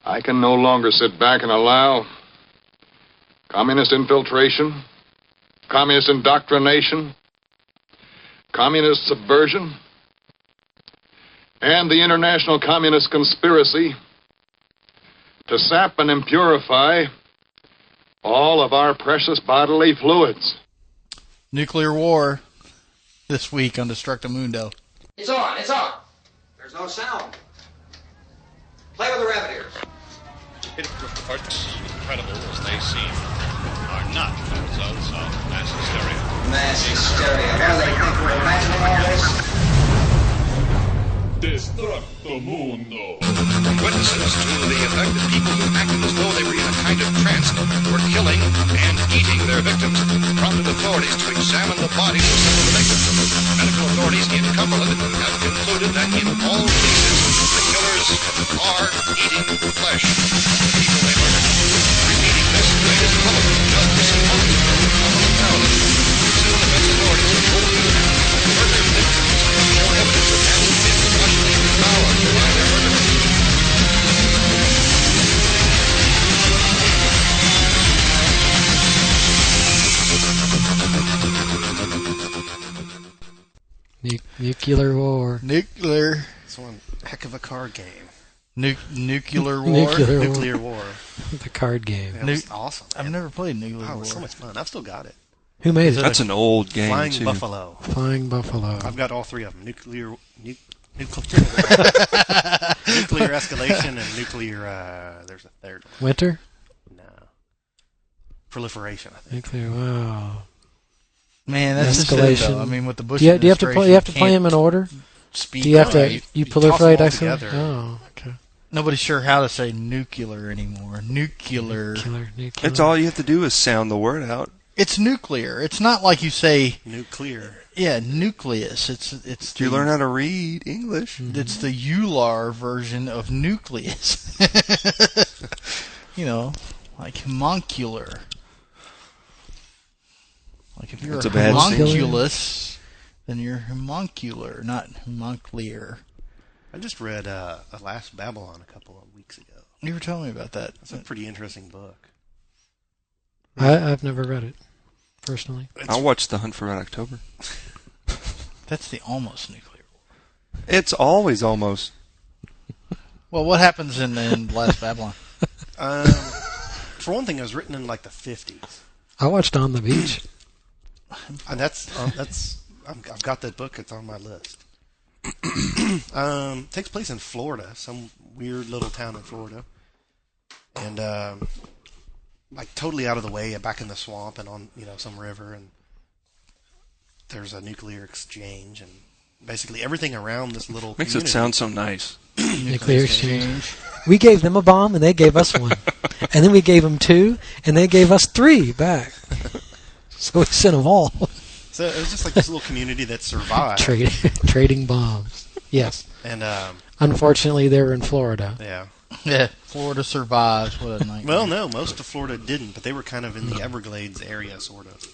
I can no longer sit back and allow communist infiltration, communist indoctrination, communist subversion, and the international communist conspiracy to sap and impurify all of our precious bodily fluids. Nuclear war this week on Destructomundo. It's on, it's on. There's no sound. Play with the rabbit ears. Incredible as they seem, are not the results of mass hysteria. Mass hysteria. What do they think we're imagining all this? Destructomundo. Witnesses to the effect that people who acted as though they were in a kind of trance were killing and eating their victims prompted authorities to examine the bodies of some of the victims. Medical authorities in Cumberland have concluded that in all cases, the killers are eating flesh. People they murdered. Repeating this latest public justice impossible in Maryland. Soon defense authorities have told you that murdered victims show evidence of having been partially devoured by their murderers. Nuclear war. Nuclear. It's one heck of a card game. Nuclear war. Nuclear war. The card game. It was awesome. I've never played Nuclear Oh, it war. was so much fun. I've still got it. Who made it? That's an old game, Flying too. Buffalo. Flying Buffalo. I've got all three of them. Nuclear escalation and nuclear, there's a third one. Winter? No. Proliferation, I think. Nuclear, wow. Man, that's Escalation. just it, though. I mean, with the Bush Do you have to play? You have to play them in order. Speak Do you have to? right. You toss proliferate them all accident? together. Oh, okay. Nobody's sure how to say nuclear anymore. Nuclear. Nuclear. It's all you have to do is sound the word out. It's nuclear. It's not like you say. Nuclear. Yeah, nucleus. It's. Do you learn how to read English? It's the Euler version of nucleus. You know, like homuncular. Like if you're That's a a bad homunculus, then you're homuncular, not homunclear. I just read The Last Babylon a couple of weeks ago. You were telling me about that. It's a pretty interesting book. I've never read it, personally. I'll watch The Hunt for Red October. That's the almost nuclear war. It's always almost. Well, what happens in Last Babylon? For one thing, it was written in like the 50s. I watched On the Beach. And that's I've got that book. It's on my list. Takes place in Florida, some weird little town in Florida, and like totally out of the way, back in the swamp and on some river, and there's a nuclear exchange, and basically everything around this little Makes community. it sound so nice. Nuclear exchange. We gave them a bomb, and they gave us one. And then we gave them 2, and they gave us 3 back. So we sent them all. So it was just like this little community that survived. Trading bombs. Yes. And unfortunately, they were in Florida. yeah. Yeah, Florida survives. What a nightmare. Well, no, most of Florida didn't, but they were kind of in the Everglades area, sort of.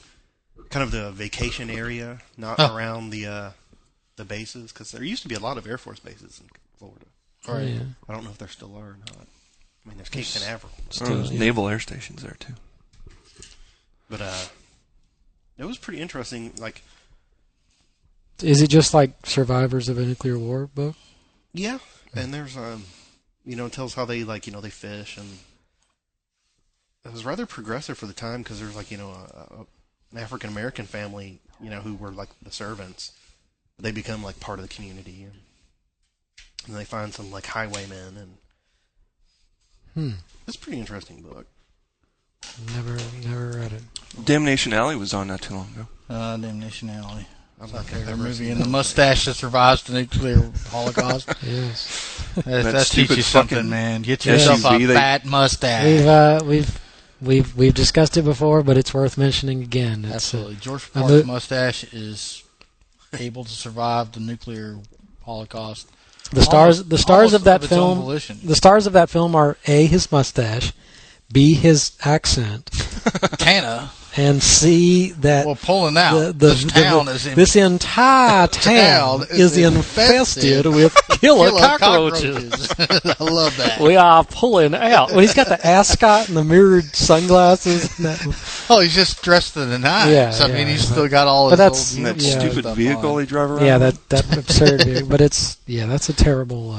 Kind of the vacation area, not around the bases, because there used to be a lot of Air Force bases in Florida. Right. Yeah. I don't know if there still are or not. I mean, there's Cape Canaveral. There's naval air stations there, too. But it was pretty interesting. Like, Is it just like Survivors of a Nuclear War book? yeah, and there's it tells how they they fish, and it was rather progressive for the time because there's an African American family who were like the servants. They become like part of the community, and they find some like highwaymen, and it's a pretty interesting book. Never read it. Damnation Alley was on not too long ago. Damnation Alley. I'm My not favorite movie, and the mustache that survives the nuclear holocaust. Yes. That teaches you stupid something, fucking man. Get yourself a SUV, fat mustache. We've discussed it before, but it's worth mentioning again. It's, Absolutely. George Clark's mustache is able to survive the nuclear holocaust. The stars of that its own film. volition. The stars of that film are A, his mustache, B, his accent, Tana, and see that Well, pulling out. this entire town is infested with killer cockroaches. I love that. We are pulling out. Well, he's got the ascot and the mirrored sunglasses. And that. Oh, he's just dressed to the nines. Yeah, I mean, yeah, he's but- still got all but his that's- old That Yeah. stupid stuff vehicle on. they drive around. Yeah, that absurd vehicle. But that's a terrible.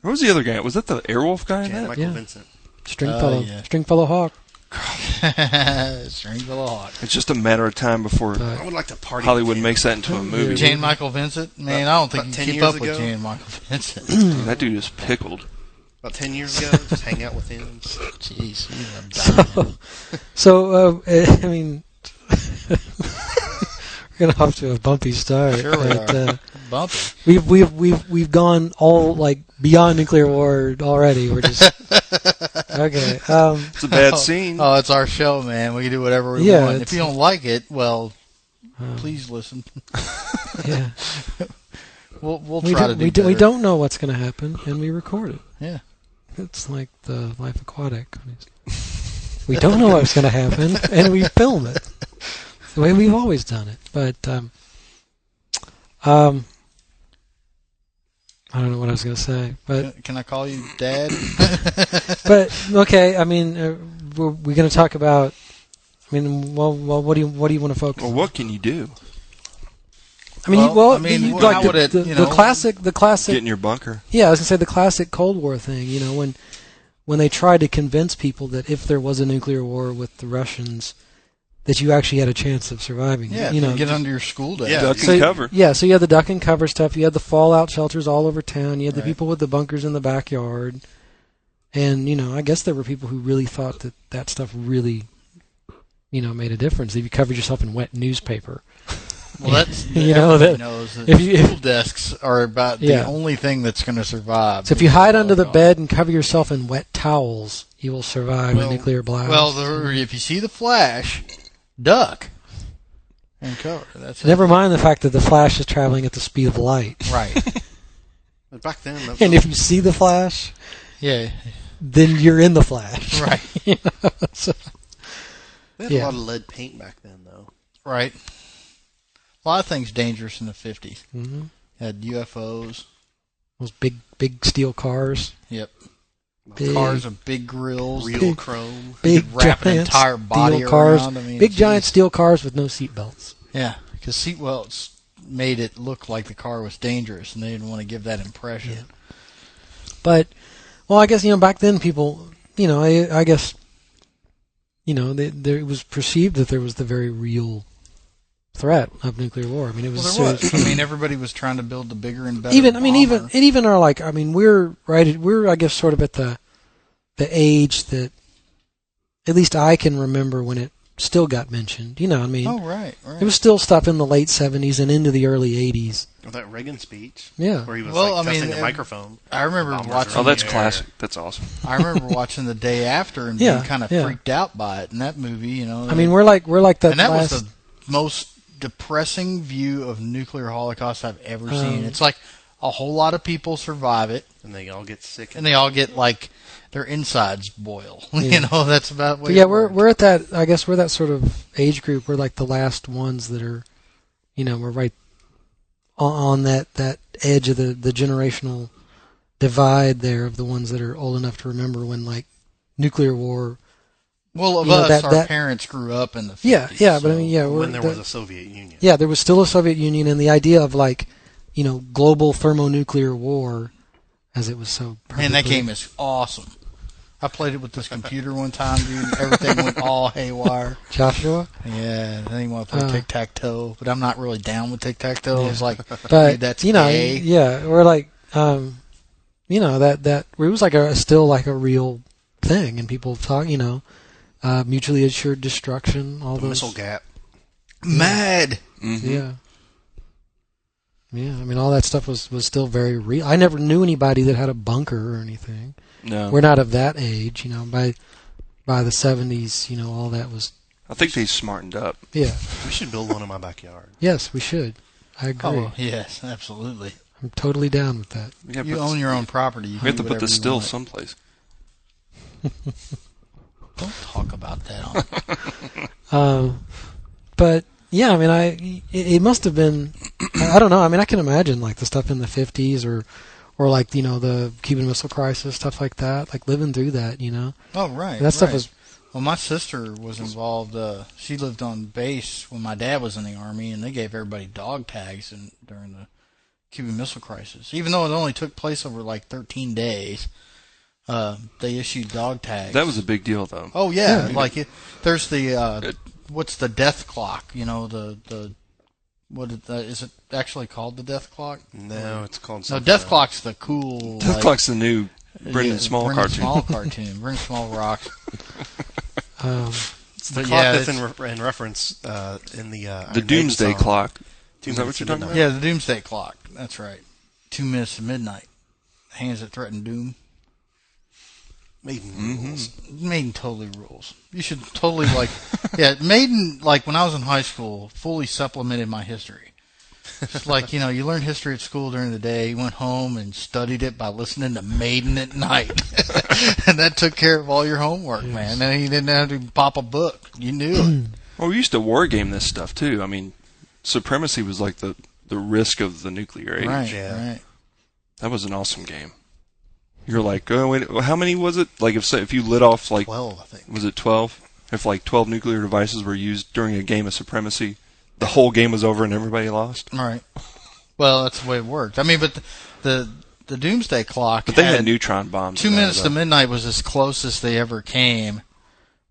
What was the other guy? Was that the Airwolf guy in Jan that? Michael Yeah. Vincent. Stringfellow, yeah. Stringfellow Hawk. Strangelove Hawk. It's just a matter of time before I would like to party. Hollywood with him. makes that into a movie. Jane Michael Vincent? Man, I don't think about you 10 can keep years up with ago. Jane Michael Vincent. Dude, that dude is pickled. About 10 years ago, just hang out with him. Jeez, he's a diamond. So, I mean, we're gonna off to a bumpy start. Sure we but, are. Bumpy. We've gone all like beyond nuclear war already. We're just okay. It's a bad scene. Oh, it's our show, man. We can do whatever we Yeah, want. it's- If you don't like it, well, please listen. Yeah, We'll we try don't, to do we, better. we don't know what's gonna happen, and we record it. Yeah. It's like the Life Aquatic. We don't know what's gonna happen, and we film it the way we've always done it. But I don't know what I was gonna say, but. Can I call you Dad? But okay, I mean, we're going to talk about. I mean, well, what do you want to focus Well, on? what can you do? I mean, how would it, the classic. Get in your bunker. Yeah, I was going to say the classic Cold War thing. You know, when they tried to convince people that if there was a nuclear war with the Russians, that you actually had a chance of surviving. Yeah, you know, get under your school desk. Yeah. Duck so, and cover. Yeah, so you had the duck and cover stuff. You had the fallout shelters all over town. You had the people with the bunkers in the backyard. And, you know, I guess there were people who really thought that stuff really, you know, made a difference. If you covered yourself in wet newspaper. Well, that's You know, everybody that- knows that if school desks are about Yeah. the only thing that's going to survive. So if you hide under the bed and cover yourself in wet towels, you will survive a nuclear blast. Well, if you see the flash, duck and cover. That's it. Never mind the fact that the Flash is traveling at the speed of light. Right. But back then, that was And if you see the Flash, Yeah. then you're in the Flash. Right. You know, so- they had yeah. a lot of lead paint back then, though. Right. A lot of things dangerous in the 50s. Mhm. Had UFOs. Those big steel cars. Yep. Big, Cars with big grills. Real Big- chrome. big wrap an giant entire body steel cars. around. I mean, Big giant geez. steel cars with no seatbelts. Yeah, because seatbelts made it look like the car was dangerous, and they didn't want to give that impression. Yeah. But, well, I guess, you know, back then people, you know, I guess, you know, there it was perceived that there was the very real threat of nuclear war. I mean, it was Well, there serious. was. I mean, everybody was trying to build the bigger and better. even are like, I mean, we're I guess sort of at the age that at least I can remember when it still got mentioned. You know, I mean, Oh, right. there was still stuff in the late 70s and into the early 80s. With that Reagan speech. Yeah. Where he was Well, I testing mean, the microphone. I remember Bombers watching. Oh, that's Yeah. classic. That's awesome. I remember watching the day after and Yeah, being kind of yeah. freaked out by it in that movie. You know, I mean, we're like that and that last. was the most depressing view of nuclear holocaust I've ever seen. Um, It's like a whole lot of people survive it, And they all get sick. and they all get like their insides boil. Yeah. You know, that's about. But yeah, we're at that. I guess we're that sort of age group. We're like the last ones that are, you know, we're right on that edge of the generational divide there of the ones that are old enough to remember when like nuclear war. Well, of you know, us, our that- parents grew up in the 50s, Yeah, but I so- mean, yeah, when there was a Soviet Union. yeah, there was still a Soviet Union, and the idea of like, you know, global thermonuclear war, as it was so. Man, that perfectly- game is awesome. I played it with this computer one time, dude. Everything went all haywire. Joshua. Yeah, then he wanted to play tic-tac-toe, but I'm not really down with tic-tac-toe. It's like, But dude, that's you know, gay. yeah, we're like, you know, that it was like still like a real thing, and people talk, you know, mutually assured destruction, all The those. missile gap. Mad. Mm-hmm. Yeah. Yeah, I mean, all that stuff was still very real. I never knew anybody that had a bunker or anything. No. We're not of that age, you know. By the 70s, you know, all that was. I think they smartened up. Yeah. We should build one in my backyard. Yes, we should. I agree. Oh, yes, absolutely. I'm totally down with that. We have You own your own property. You We have can to do put the whatever you still want. someplace. Don't talk about that. But yeah, I mean, it must have been. I don't know. I mean, I can imagine like the stuff in the 50s or like the Cuban Missile Crisis, stuff like that. Like living through that, Oh, right. That stuff is. Well, my sister was involved. She lived on base when my dad was in the Army, and they gave everybody dog tags during the Cuban Missile Crisis. Even though it only took place over like 13 days, they issued dog tags. That was a big deal, though. Oh yeah, there's the what's the death clock? Is it actually called the death clock? No, it's called No, something death else. clock's the cool. Death Clock's the new Brendan Small Brendan cartoon. Small cartoon. Brendan Small rocks. It's the clock that's in reference in the The Doomsday song. Clock. Two Is that minutes what you're to talking about? midnight. Yeah, the Doomsday Clock. That's right. 2 minutes to midnight. Hands that threaten doom. Maiden rules. Maiden totally rules. You should totally Maiden, when I was in high school, fully supplemented my history. Just you learned history at school during the day, you went home and studied it by listening to Maiden at night. And that took care of all your homework, man. And you didn't have to pop a book. You knew it. Well, we used to war game this stuff, too. I mean, Supremacy was like the risk of the nuclear age. Right, Yeah. right. That was an awesome game. You're like, oh, wait, how many was it? Like, if you lit off, 12, I think. was it 12? If, 12 nuclear devices were used during a game of Supremacy, the whole game was over and everybody lost? All right. Well, that's the way it worked. I mean, but the Doomsday Clock But they had neutron bombs. 2 minutes to midnight was as close as they ever came,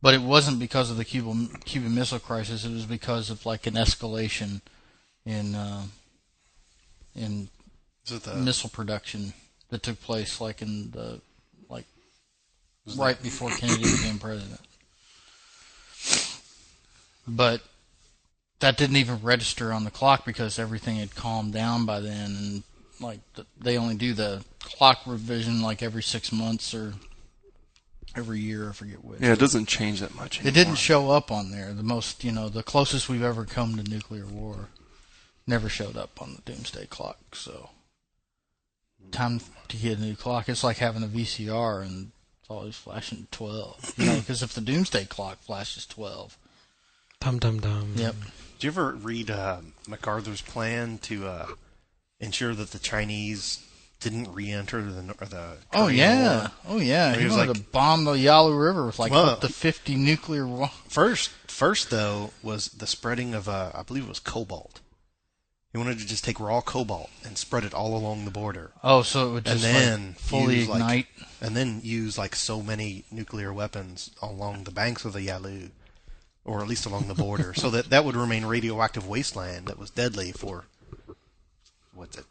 but it wasn't because of the Cuban Missile Crisis. It was because of an escalation in Is it the missile production that took place right before Kennedy became president. But that didn't even register on the clock because everything had calmed down by then, and they only do the clock revision every 6 months or every year. I forget which. Yeah, it doesn't change that much anymore. It didn't show up on there. The closest we've ever come to nuclear war never showed up on the Doomsday Clock. So, time to get a new clock. It's like having a VCR and it's always flashing 12. Because if the Doomsday Clock flashes 12. Dum dum dum. Yep. Did you ever read MacArthur's plan to ensure that the Chinese didn't re-enter the Oh Korean yeah. War? Oh yeah. He He was wanted to bomb the Yalu River with up to 50 nuclear. First though was the spreading of I believe it was cobalt. He wanted to just take raw cobalt and spread it all along the border. Oh, so it would just and then fully use, ignite. And then use so many nuclear weapons along the banks of the Yalu, or at least along the border, so that would remain radioactive wasteland that was deadly for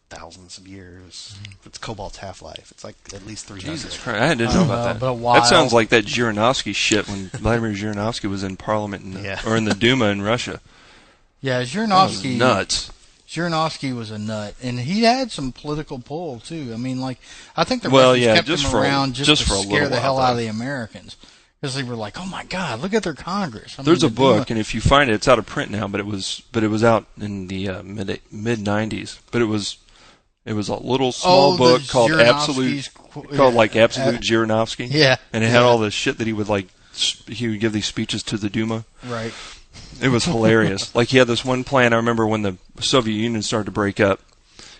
thousands of years. It's cobalt's half-life. It's at least 300. Jesus Christ, I didn't know about that. But a while. That sounds like that Zhirinovsky shit when Vladimir Zhirinovsky was in Parliament or in the Duma in Russia. Yeah, That was Zhirinovsky. nuts. Zhirinovsky was a nut, and he had some political pull too. I mean, I think the Well, Russians yeah, kept just him for a- around just to for a scare little the while, hell out of though. the Americans, because they were like, "Oh my God, look at their Congress." There's a they're book, doing- and if you find it, it's out of print now. But it was out in the mid '90s. But it was a little small the book called Zhirinovsky's Absolute Zhirinovsky. Yeah, and it had all the shit that he would he would give these speeches to the Duma. right. It was hilarious. He had this one plan. I remember when the Soviet Union started to break up,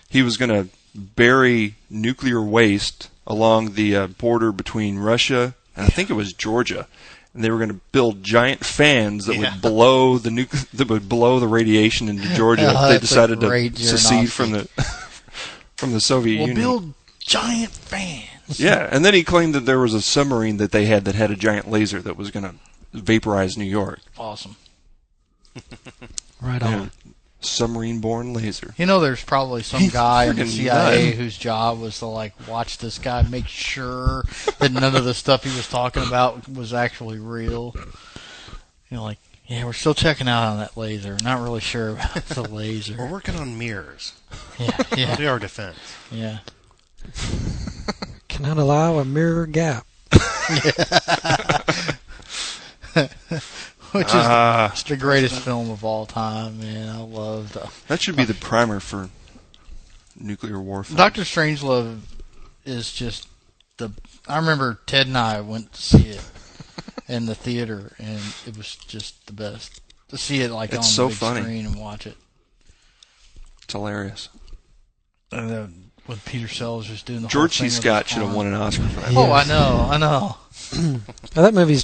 he was going to bury nuclear waste along the border between Russia and I think it was Georgia, and they were going to build giant fans that would blow the radiation into Georgia if they That's a decided to great secede Zhirinovsky. from the Soviet We'll Union. build giant fans. Yeah, and then he claimed that there was a submarine that they had a giant laser that was going to vaporize New York. Awesome. Right on. Submarine-borne laser. There's probably some guy in the freaking CIA nut. whose job was to watch this guy, make sure that none of the stuff he was talking about was actually real. Yeah, we're still checking out on that laser. Not really sure about the We're laser. working on mirrors. Yeah, That'll be yeah, our defense. yeah. Cannot allow a mirror gap. Which is just the greatest film of all time, man. I loved That should be the primer for nuclear warfare. Dr. Strangelove is just I remember Ted and I went to see it. in the theater, and it was just the best to see it like It's on so the big funny. screen and watch it. It's hilarious. And then when Peter Sellers was doing the George whole C. thing with Scott his should have arm. won an Oscar for that. Yeah. Oh, I know. Now, that movie's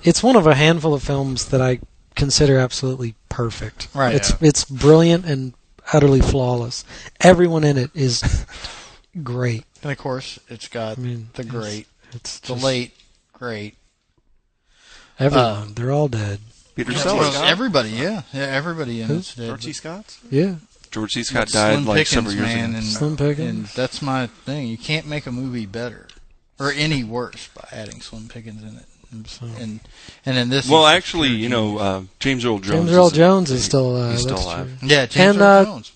it's one of a handful of films that I consider absolutely perfect. Right. It's brilliant and utterly flawless. Everyone in it is great. And of course, it's got the great, It's the just late, great. everyone. They're all dead. Peter Well, Sellers. everybody, yeah, everybody in Who? it's dead. George C. Scott? Yeah. George C. Scott But died Slim like Pickens, several years man, ago. and, Slim Pickens. and that's my thing. You can't make a movie better or any worse by adding Slim Pickens in it. And in this, Well, he's actually, pure genius. James Earl Jones. James Earl Jones is still alive. He's still that's alive. true. Yeah, James And, Earl Jones.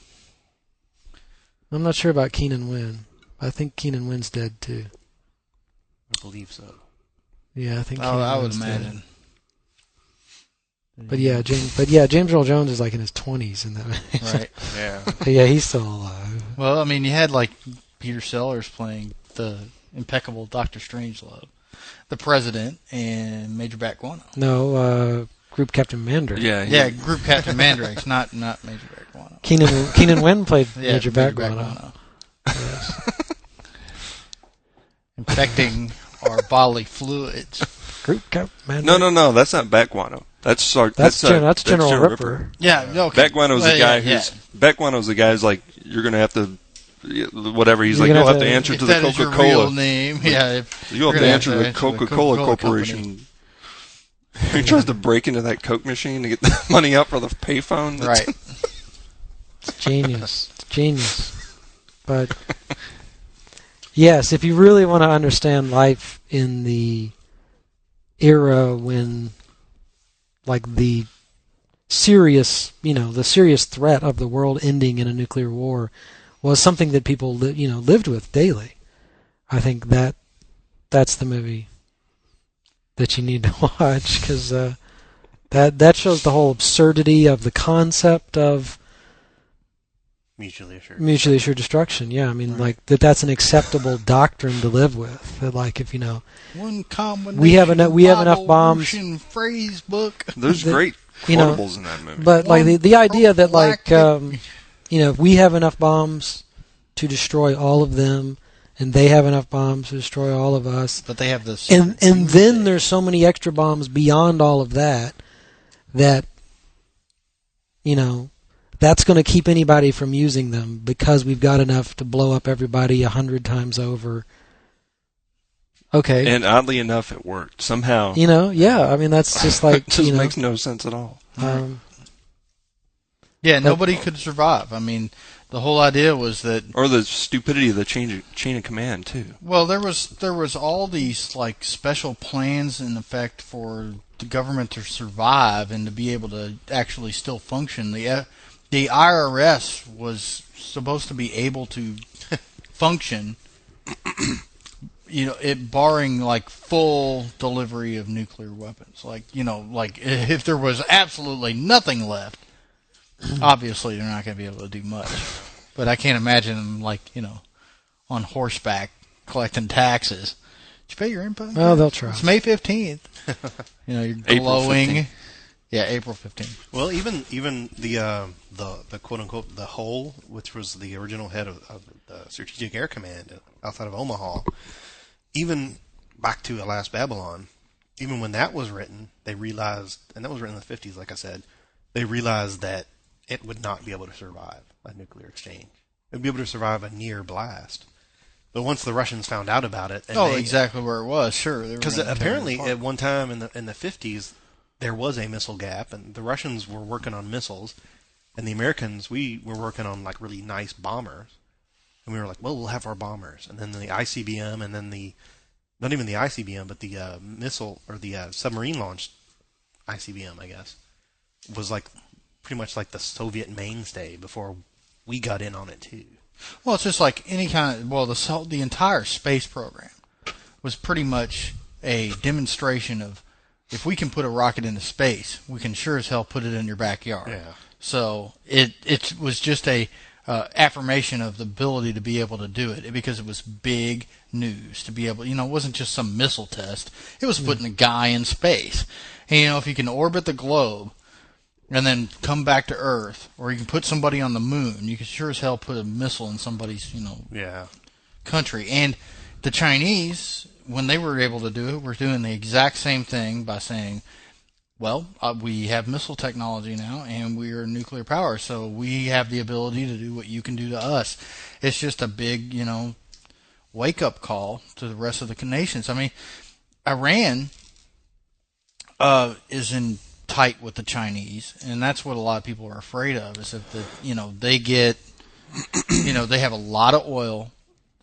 I'm not sure about Keenan Wynn. I think Keenan Wynn's dead too. I believe so. Yeah, I think. Oh, Keenan I would Wynn's dead. imagine. But yeah, James Earl Jones is like in his 20s in that movie. Right. Yeah. But yeah, he's still alive. Well, I mean, you had like Peter Sellers playing the impeccable Dr. Strangelove, the President, and Major Bat Guano. No, Group Captain Mandrake. Yeah. Yeah, Group Captain Mandrake's not Major Bat Guano. Keenan Wynn played Yeah, Major Bat Bat Guano. Yes. Infecting our bodily fluids. Group Captain Mandrake. No. That's not Bat Guano. That's General Ripper. Yeah, okay. Bat Guano's Well, the guy yeah, who's Bat Guano's the guy's like you're gonna have to whatever. He's You're like gonna you'll have have to to- answer If to the that is your real Coca-Cola. name, yeah. You'll have you're to gonna answer to the Coca-Cola Company. Corporation. He tries to break into that Coke machine to get the money out for the payphone. Right. It's genius. It's genius. But yes, if you really want to understand life in the era when, like, the serious threat of the world ending in a nuclear war was something that people lived with daily, I think that's the movie that you need to watch, because that shows the whole absurdity of the concept of Mutually assured. mutually assured destruction. Yeah, I mean, like that's an acceptable doctrine to live with. That, like, if One combination. we have enough Bible bombs. version phrase book. There's The- great you know, quotables in that movie. But like the idea that, like, prophylactic- if we have enough bombs to destroy all of them, and they have enough bombs to destroy all of us, But they have this. and then there's so many extra bombs beyond all of that that's going to keep anybody from using them because we've got enough to blow up everybody 100 times over. Okay. And oddly enough, it worked somehow. Yeah. I mean, that's just like it just makes no sense at all. Yeah, nobody could survive. I mean, the whole idea was that. Or the stupidity of the chain of command too. Well, there was all these like special plans in effect for the government to survive and to be able to actually still function. The IRS was supposed to be able to function, it barring like full delivery of nuclear weapons. Like if there was absolutely nothing left, obviously they're not going to be able to do much. But I can't imagine them on horseback collecting taxes. Did you pay your input? Well, they'll try. It's May 15th. You're glowing. April 15th. Yeah, April 15th. Well, even the quote unquote the Hole, which was the original head of the Strategic Air Command outside of Omaha, even back to Last Babylon, even when that was written, they realized, and that was written in the 50s, like I said, they realized that it would not be able to survive a nuclear exchange. It would be able to survive a near blast. But once the Russians found out about it, and exactly where it was. Sure, because apparently at one time in the 50s there was a missile gap, and the Russians were working on missiles, and the Americans, we were working on like really nice bombers, and we were like, well, we'll have our bombers, and then the ICBM, and then not even the ICBM, but the missile or the submarine launched ICBM, I guess, was like pretty much like the Soviet mainstay before we got in on it too. Well, it's just like any kind of the entire space program was pretty much a demonstration of if we can put a rocket into space, we can sure as hell put it in your backyard. Yeah. So it was just a affirmation of the ability to be able to do it, because it was big news to be able, it wasn't just some missile test. It was putting a guy in space. And, if you can orbit the globe and then come back to Earth, or you can put somebody on the moon, you can sure as hell put a missile in somebody's, country. And the Chinese, when they were able to do it, were doing the exact same thing by saying, well, we have missile technology now, and we are nuclear power, so we have the ability to do what you can do to us. It's just a big, wake-up call to the rest of the nations. I mean, Iran is in tight with the Chinese, and that's what a lot of people are afraid of, is that they get, they have a lot of oil.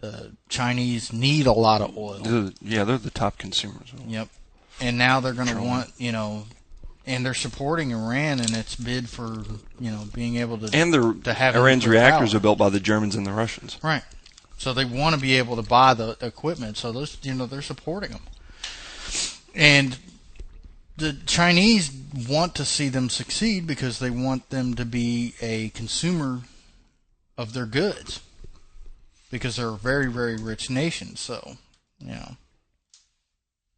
The Chinese need a lot of oil. They're the top consumers. Yep. And now they're going to want, and they're supporting Iran in its bid for, being able to have Iran's reactors power. are built by the Germans and the Russians. Right. So they want to be able to buy the equipment. So those, they're supporting them. And the Chinese want to see them succeed because they want them to be a consumer of their goods, because they're a very, very rich nation. So,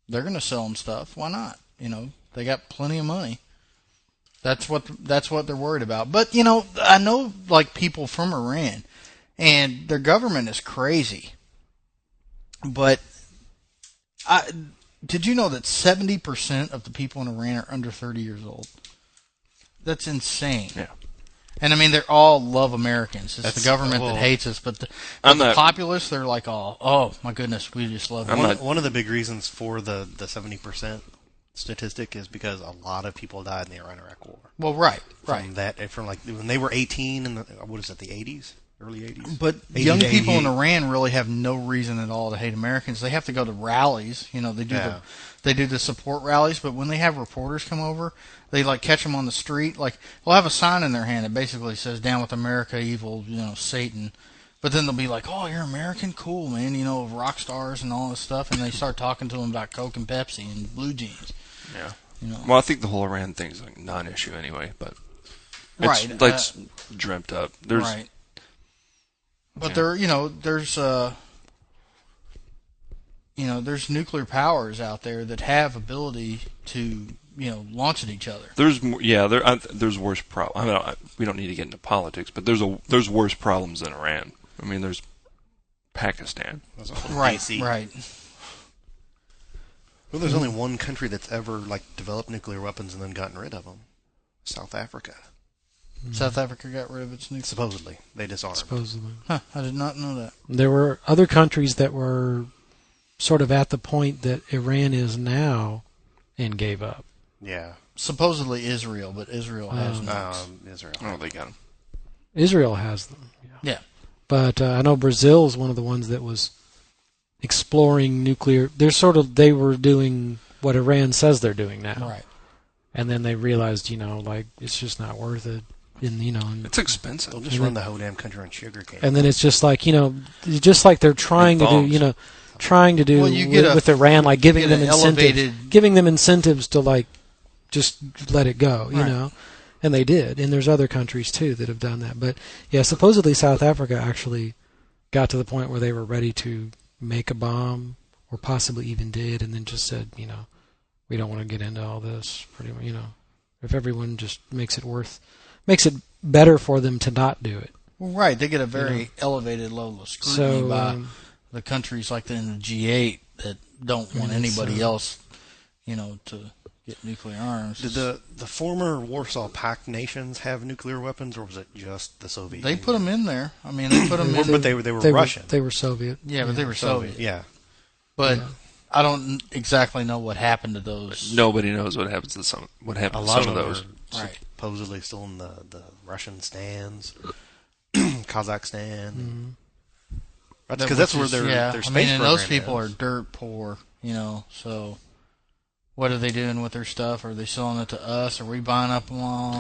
they're going to sell them stuff. Why not? They got plenty of money. That's what they're worried about. But, I know, people from Iran, and their government is crazy. But did you know that 70% of the people in Iran are under 30 years old? That's insane. Yeah. And, I mean, they're all love Americans. It's the government that hates us. But the populace, they're like, oh, my goodness, we just love it. One of the big reasons for the 70% statistic is because a lot of people died in the Iran-Iraq War. Well, right. From when they were 18 in the 80s? Early 80s? But young people in Iran really have no reason at all to hate Americans. They have to go to rallies. They do the support rallies, but when they have reporters come over, they catch them on the street. They'll have a sign in their hand that basically says "Down with America, evil, Satan." But then they'll be like, "Oh, you're American, cool, man. Rock stars and all this stuff," and they start talking to them about Coke and Pepsi and blue jeans. Yeah. Well, I think the whole Iran thing's a non-issue anyway, but it's dreamt up. Right. But there's nuclear powers out there that have ability to, launch at each other. There's worse problems. I mean, we don't need to get into politics, but there's worse problems than Iran. I mean, there's Pakistan. Right. Well, there's only one country that's ever developed nuclear weapons and then gotten rid of them. South Africa. South Africa got rid of its nuclear. Supposedly, they disarmed. Supposedly. Huh, I did not know that. There were other countries that were sort of at the point that Iran is now and gave up. Yeah. Supposedly Israel, but Israel has Israel. Oh, they got them. Israel has them. Yeah. But I know Brazil is one of the ones that was exploring nuclear. They were doing what Iran says they're doing now. Right. And then they realized, it's just not worth it. It's expensive. They'll just run the whole damn country on sugarcane. And then it's just just like they're trying to do, with Iran, giving them incentives to just let it go, and they did. And there's other countries too that have done that. But yeah, supposedly South Africa actually got to the point where they were ready to make a bomb, or possibly even did, and then just said, we don't want to get into all this. Pretty much, if everyone just makes it better for them to not do it. Well, right. They get a very elevated level of scrutiny by the countries in the G8 that don't want anybody else, to get nuclear arms. Did the former Warsaw Pact nations have nuclear weapons, or was it just the Soviet Union? They put them in there. I mean, they put them in. But they were Russian. They were Soviet. Yeah, but they were Soviet. Yeah. But I don't exactly know what happened to those. Nobody knows what happens to some. What happened to some of those? Right. Supposedly still in the Russian stands, Kazakhstan. Mm-hmm. Because that's where their space program and those people is. are dirt poor, so what are they doing with their stuff? Are they selling it to us? Are we buying up them all?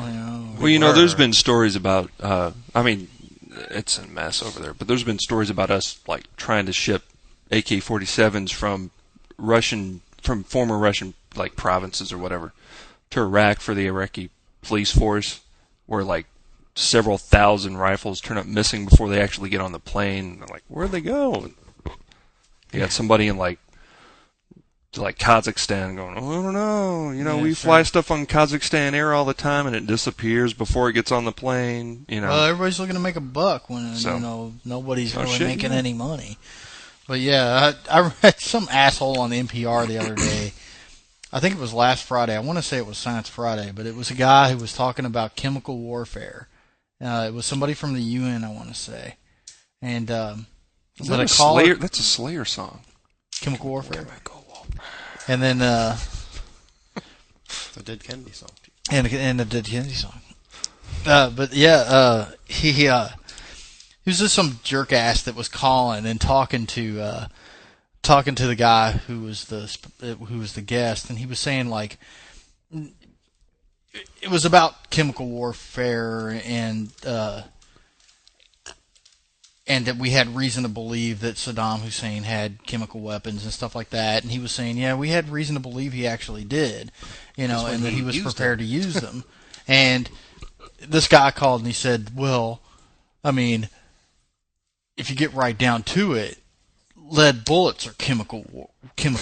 Well, there's been stories about, it's a mess over there, but there's been stories about us, trying to ship AK-47s from former Russian, provinces or whatever, to Iraq for the Iraqi police force, where, several thousand rifles turn up missing before they actually get on the plane. They're like, where'd they go? And you got somebody in like Kazakhstan going, oh, I don't know. You know, we fly stuff on Kazakhstan Air all the time, and it disappears before it gets on the plane. You know, well, everybody's looking to make a buck when you know nobody's really making any money. But yeah, I read some asshole on the NPR the other day. I think it was last Friday. I want to say it was Science Friday, but it was a guy who was talking about chemical warfare. It was somebody from the UN, I want to say. And is that a Slayer? That's a Slayer song. Chemical warfare. And then the Dead Kennedy song. And the Dead Kennedy song. But yeah, he was just some jerk ass that was calling and talking to the guy who was the guest, and he was saying like it was about chemical warfare and that we had reason to believe that Saddam Hussein had chemical weapons and stuff like that. And he was saying, yeah, we had reason to believe he actually did, you know, and that he was prepared to use them. And this guy called and he said, well, I mean, if you get right down to it, lead bullets are chemical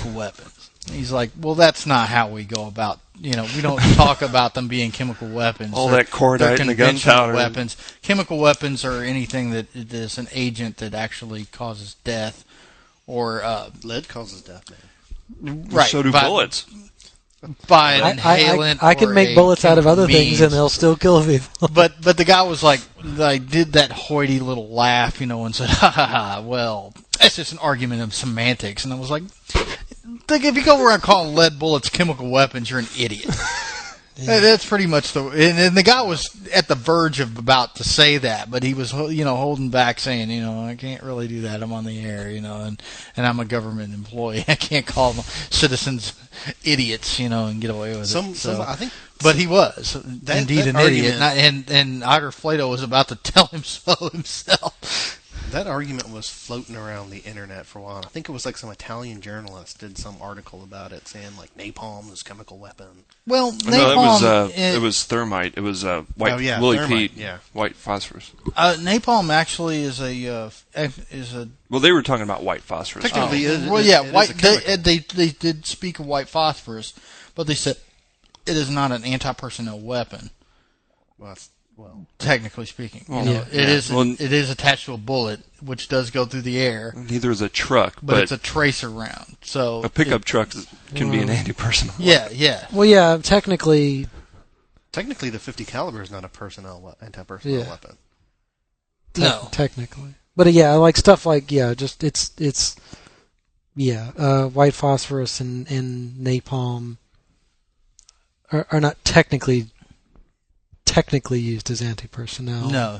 weapons. And he's like, well, that's not how we go about, you know, we don't talk about them being chemical weapons. All that cordite and the gunpowder. Weapons. Chemical weapons are anything that is an agent that actually causes death, or lead causes death, man. Right. So do bullets. By an inhalant. I can make bullets out of other things, and they'll still kill people. But the guy was like did that hoity little laugh, you know, and said, "Ha ha ha! Well, that's just an argument of semantics." And I was like, if you go around calling lead bullets chemical weapons, you're an idiot. Yeah. That's pretty much and the guy was at the verge of about to say that, but he was, you know, holding back, saying, you know, I can't really do that. I'm on the air, you know, and I'm a government employee. I can't call citizens idiots, you know, and get away with it. I think, but he was indeed an idiot, and Iger Flato was about to tell him so himself. That argument was floating around the internet for a while. I think it was like some Italian journalist did some article about it, saying like napalm is a chemical weapon. Well, napalm. It was thermite. It was white thermite, peat. Yeah, white phosphorus. Napalm actually is a. Well, they were talking about white phosphorus. Technically, white. They did speak of white phosphorus, but they said it is not an anti-personnel weapon. Well, technically speaking, it is attached to a bullet, which does go through the air. Neither is a truck, but it's a tracer round. So a pickup truck can be an anti-personnel. Yeah, yeah. Well, yeah. Technically, the 50 caliber is not a anti-personnel weapon. No, technically, but yeah, like stuff like it's white phosphorus and napalm are not technically used as anti-personnel. No.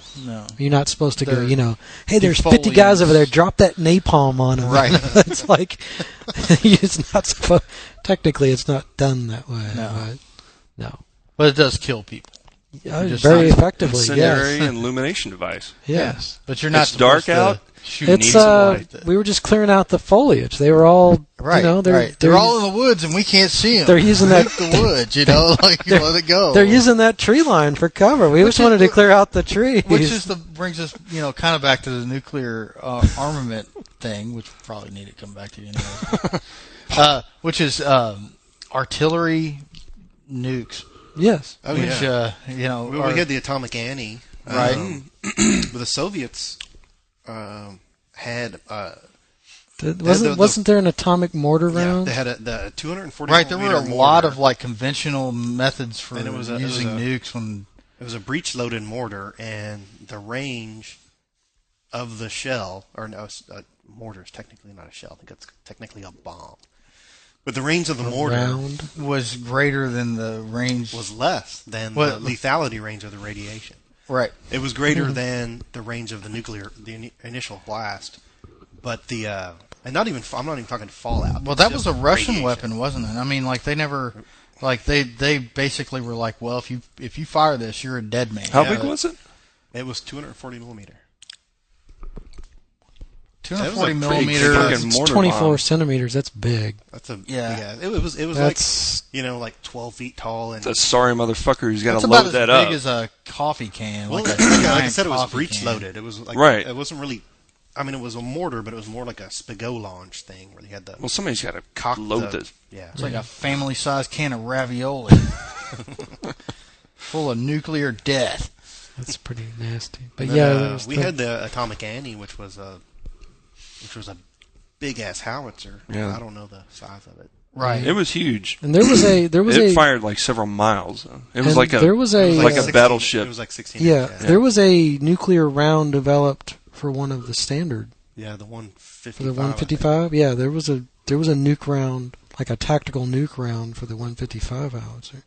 You're not supposed to go, you know, hey, there's 50 guys over there, drop that napalm on them. Right. It's like, it's not supposed, technically it's not done that way. No. But it does kill people. Very effectively, incendiary and illumination device. Yes. But you're not it's dark out. It's we were just clearing out the foliage. They were all right. You know, they're all in the woods and we can't see them. They're using that the woods, you know, like let it go. They're using that tree line for cover. We just wanted to clear out the trees. Which brings us, you know, kind of back to the nuclear armament thing, which we probably need to come back to anyway. Which is artillery nukes. Yes. Oh, which, yeah. You know, we had the Atomic Annie. Right. But the Soviets had... wasn't there an atomic mortar round? They had the 240 Right, there were a mortar. lot of like conventional methods for using nukes. It was a breech-loaded mortar, and the range of the shell, or no, mortar is technically not a shell. I think it's technically a bomb. But the range of the mortar was greater than the range... Was less than the lethality range of the radiation. Right. It was greater than the range of the initial blast. But I'm not even talking fallout. Well, that was a Russian weapon, wasn't it? I mean, like they never... Like they basically were like, well, if you fire this, you're a dead man. How big was it? It was 240 millimeter. 240 pretty millimeter. fucking It's mortar 24 bomb. centimeters. That's big. That's a Yeah. It was That's like 12 feet tall and It's a sorry motherfucker who's got That's to about load as that big up. as a coffee can. well, like like I giant said, it was coffee breech can. loaded. It was like Right. It wasn't really. I mean, it was a mortar, but it was more like a Spigot launch thing where they had the Well, somebody's got to cock load the, this. Yeah. It's like a family-sized can of ravioli, full of nuclear death. That's pretty nasty. But And then, yeah, there was we had the Atomic Annie, which was a big ass howitzer. Yeah. I don't know the size of it. Right. It was huge. and there was It a fired like several miles. It was and like a there was a like a 16 battleship. It was like 16. yeah, inches, there was a nuclear round developed for one of the standard Yeah, the 155. for the 155. Yeah, there was a nuke round, like a tactical nuke round for the 155 howitzer.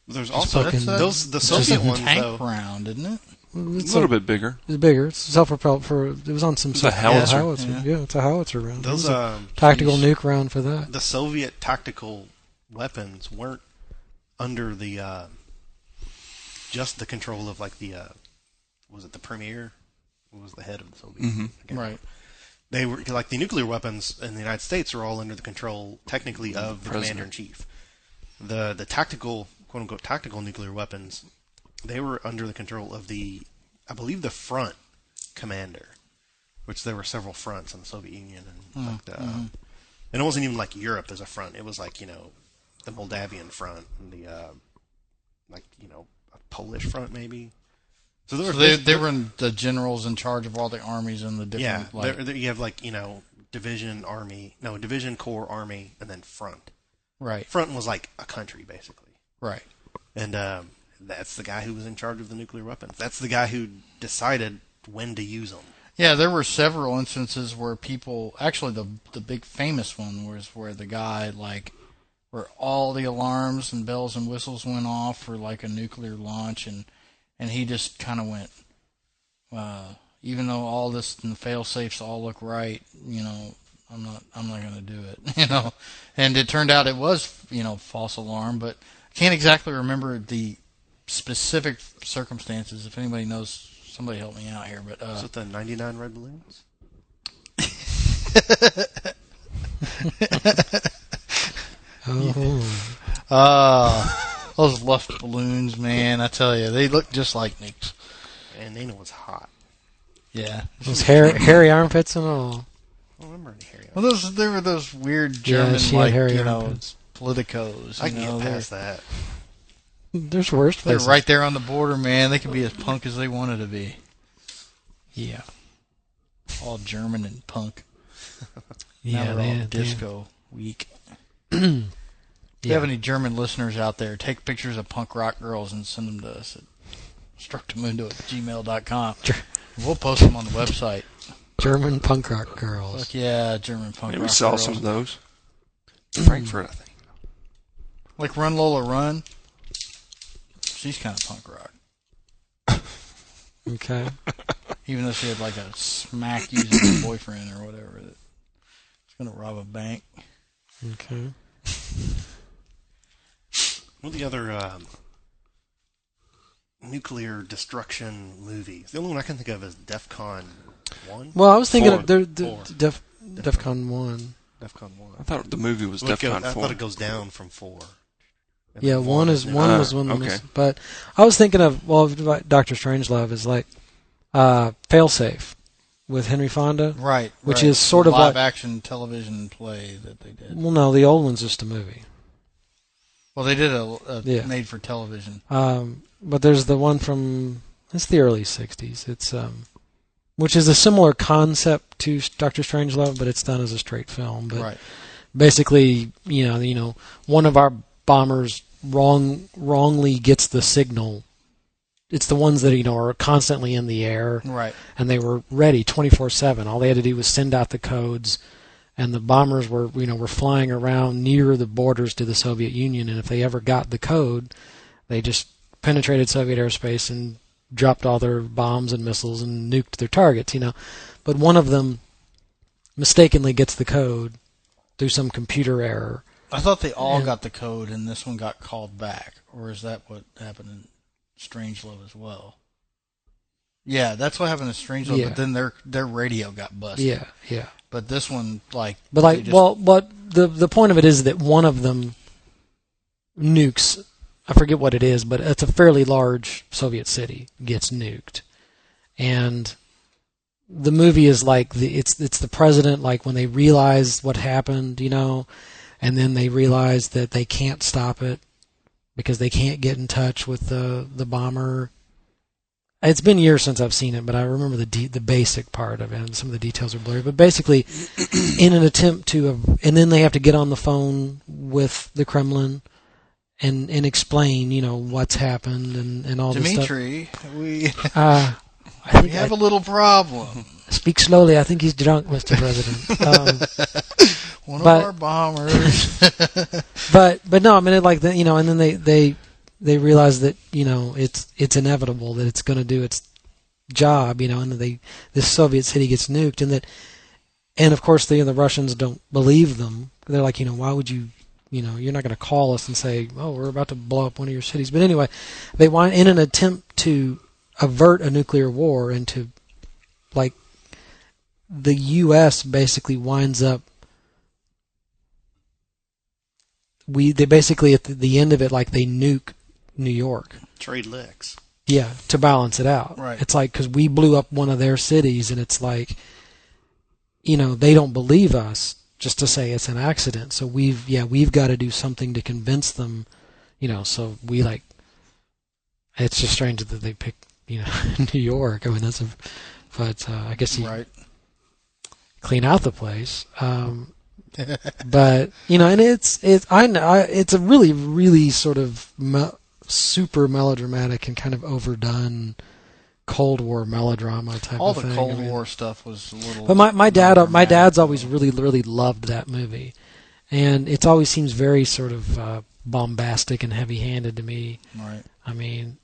There's Just also fucking- the It's Soviet just a ones tank though. round, isn't it? It's a little bit bigger. It's bigger. It's self-propelled it was on some It's a self-propelled howitzer. howitzer. Yeah. Yeah, it's a howitzer round. Those It was a tactical nuke round for that. the Soviet tactical weapons weren't under the just the control of like the was it the Premier? Who was the head of the Soviet? Mhm. I can't Right. remember. They were like the nuclear weapons in the United States are all under the control technically of the President. commander in chief. The tactical quote unquote tactical nuclear weapons, they were under the control of I believe the front commander, which there were several fronts in the Soviet Union and and it wasn't even like Europe as a front. It was like the Moldavian front and the a Polish front maybe. So there So were they were the generals in charge of all the armies and the yeah. different. You have division corps army and then front. Right. Front was like a country basically, Right. and that's the guy who was in charge of the nuclear weapons. That's the guy who decided when to use them. Yeah, there were several instances where people actually the big famous one was where the guy where all the alarms and bells and whistles went off for like a nuclear launch and he just kind of went even though all this and the fail safes all look right, I'm not going to do it, And it turned out it was, false alarm, but I can't exactly remember the specific circumstances. If anybody knows, somebody help me out here. But Was it the 99 red balloons? those Luft balloons, man, I tell you, they look just like nukes. And Nina was hot. Yeah. Those hairy armpits and all. I don't remember any Harry. Well, there were those weird German, she had hairy you know, armpits. politicos. I You can know, get past they're, that. There's worse they're places. right there on the border, man. They can be as punk as they wanted to be. Yeah. All German and punk. Yeah, now they're all disco weak. If you have any German listeners out there, take pictures of punk rock girls and send them to us at destructomundo@gmail.com. We'll post them on the website. German punk rock girls. Fuck yeah, German punk Maybe rock sell girls. some of those. Frankfurt, I think. Like Run Lola Run. She's kind of punk rock. Okay. Even though she had like a smack using boyfriend or whatever that was going to rob a bank. Okay. What are the other nuclear destruction movies? The only one I can think of is DEFCON 1. Well, I was thinking Four. of the Four. DEFCON 1. DEFCON 1. I thought the movie was Well, DEFCON I 4. thott it goes down from 4. And Yeah, then one was never- one. okay. But I was thinking of Dr. Strangelove is like Failsafe with Henry Fonda. Right. Which right. is sort of live like- action television play that they did. Well, no, the old one's just a movie. Well, they did a Yeah. made for television. But there's the one from it's the early '60s. It's which is a similar concept to Dr. Strangelove, but it's done as a straight film. But Right. basically, you know, one of our bombers wrongly gets the signal. It's the ones that are constantly in the air, Right. and they were ready 24/7. All they had to do was send out the codes, and the bombers were flying around near the borders to the Soviet Union. And if they ever got the code, they just penetrated Soviet airspace and dropped all their bombs and missiles and nuked their targets. But one of them mistakenly gets the code through some computer error. I thought they all got the code and this one got called back. Or is that what happened in Strangelove as well? Yeah, that's what happened to Strangelove. Yeah. But then their radio got busted. Yeah, yeah. But this one, like, But like, they just- well, what the point of it is that one of them nukes. I forget what it is, but it's a fairly large Soviet city gets nuked, and the movie is like it's the president, like when they realize what happened, and then they realize that they can't stop it because they can't get in touch with the bomber. It's been years since I've seen it, but I remember the basic part of it, and some of the details are blurry. But basically, in an attempt to, and then they have to get on the phone with the Kremlin and explain, what's happened and all Dimitri, this stuff. we have a little problem. Speak slowly. I think he's drunk, Mr. President. One of our bombers. but no, I mean, and then they realize that it's inevitable that it's going to do its job, and that this Soviet city gets nuked, and of course the Russians don't believe them. They're like, why would you? You're not going to call us and say, oh, we're about to blow up one of your cities. But anyway, they wind in an attempt to avert a nuclear war and to, like, the U.S. basically winds up. They basically at the end of it, like, they nuke New York. Trade licks. Yeah, to balance it out. Right. It's like, because we blew up one of their cities, and it's like, they don't believe us. Just to say it's an accident, so we've got to do something to convince them, So we it's just strange that they picked, New York. I mean, but I guess you clean out the place. But and it's a really, really sort of super melodramatic and kind of overdone Cold War melodrama type All of the thing. Cold War stuff was a little. But my dad's always really, really loved that movie, and it always seems very sort of bombastic and heavy-handed to me. Right. I mean,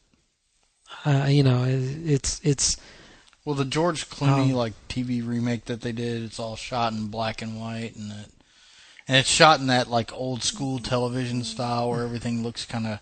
it's. Well, the George Clooney TV remake that they did, it's all shot in black and white, and it's shot in that like old school television style where everything looks kind of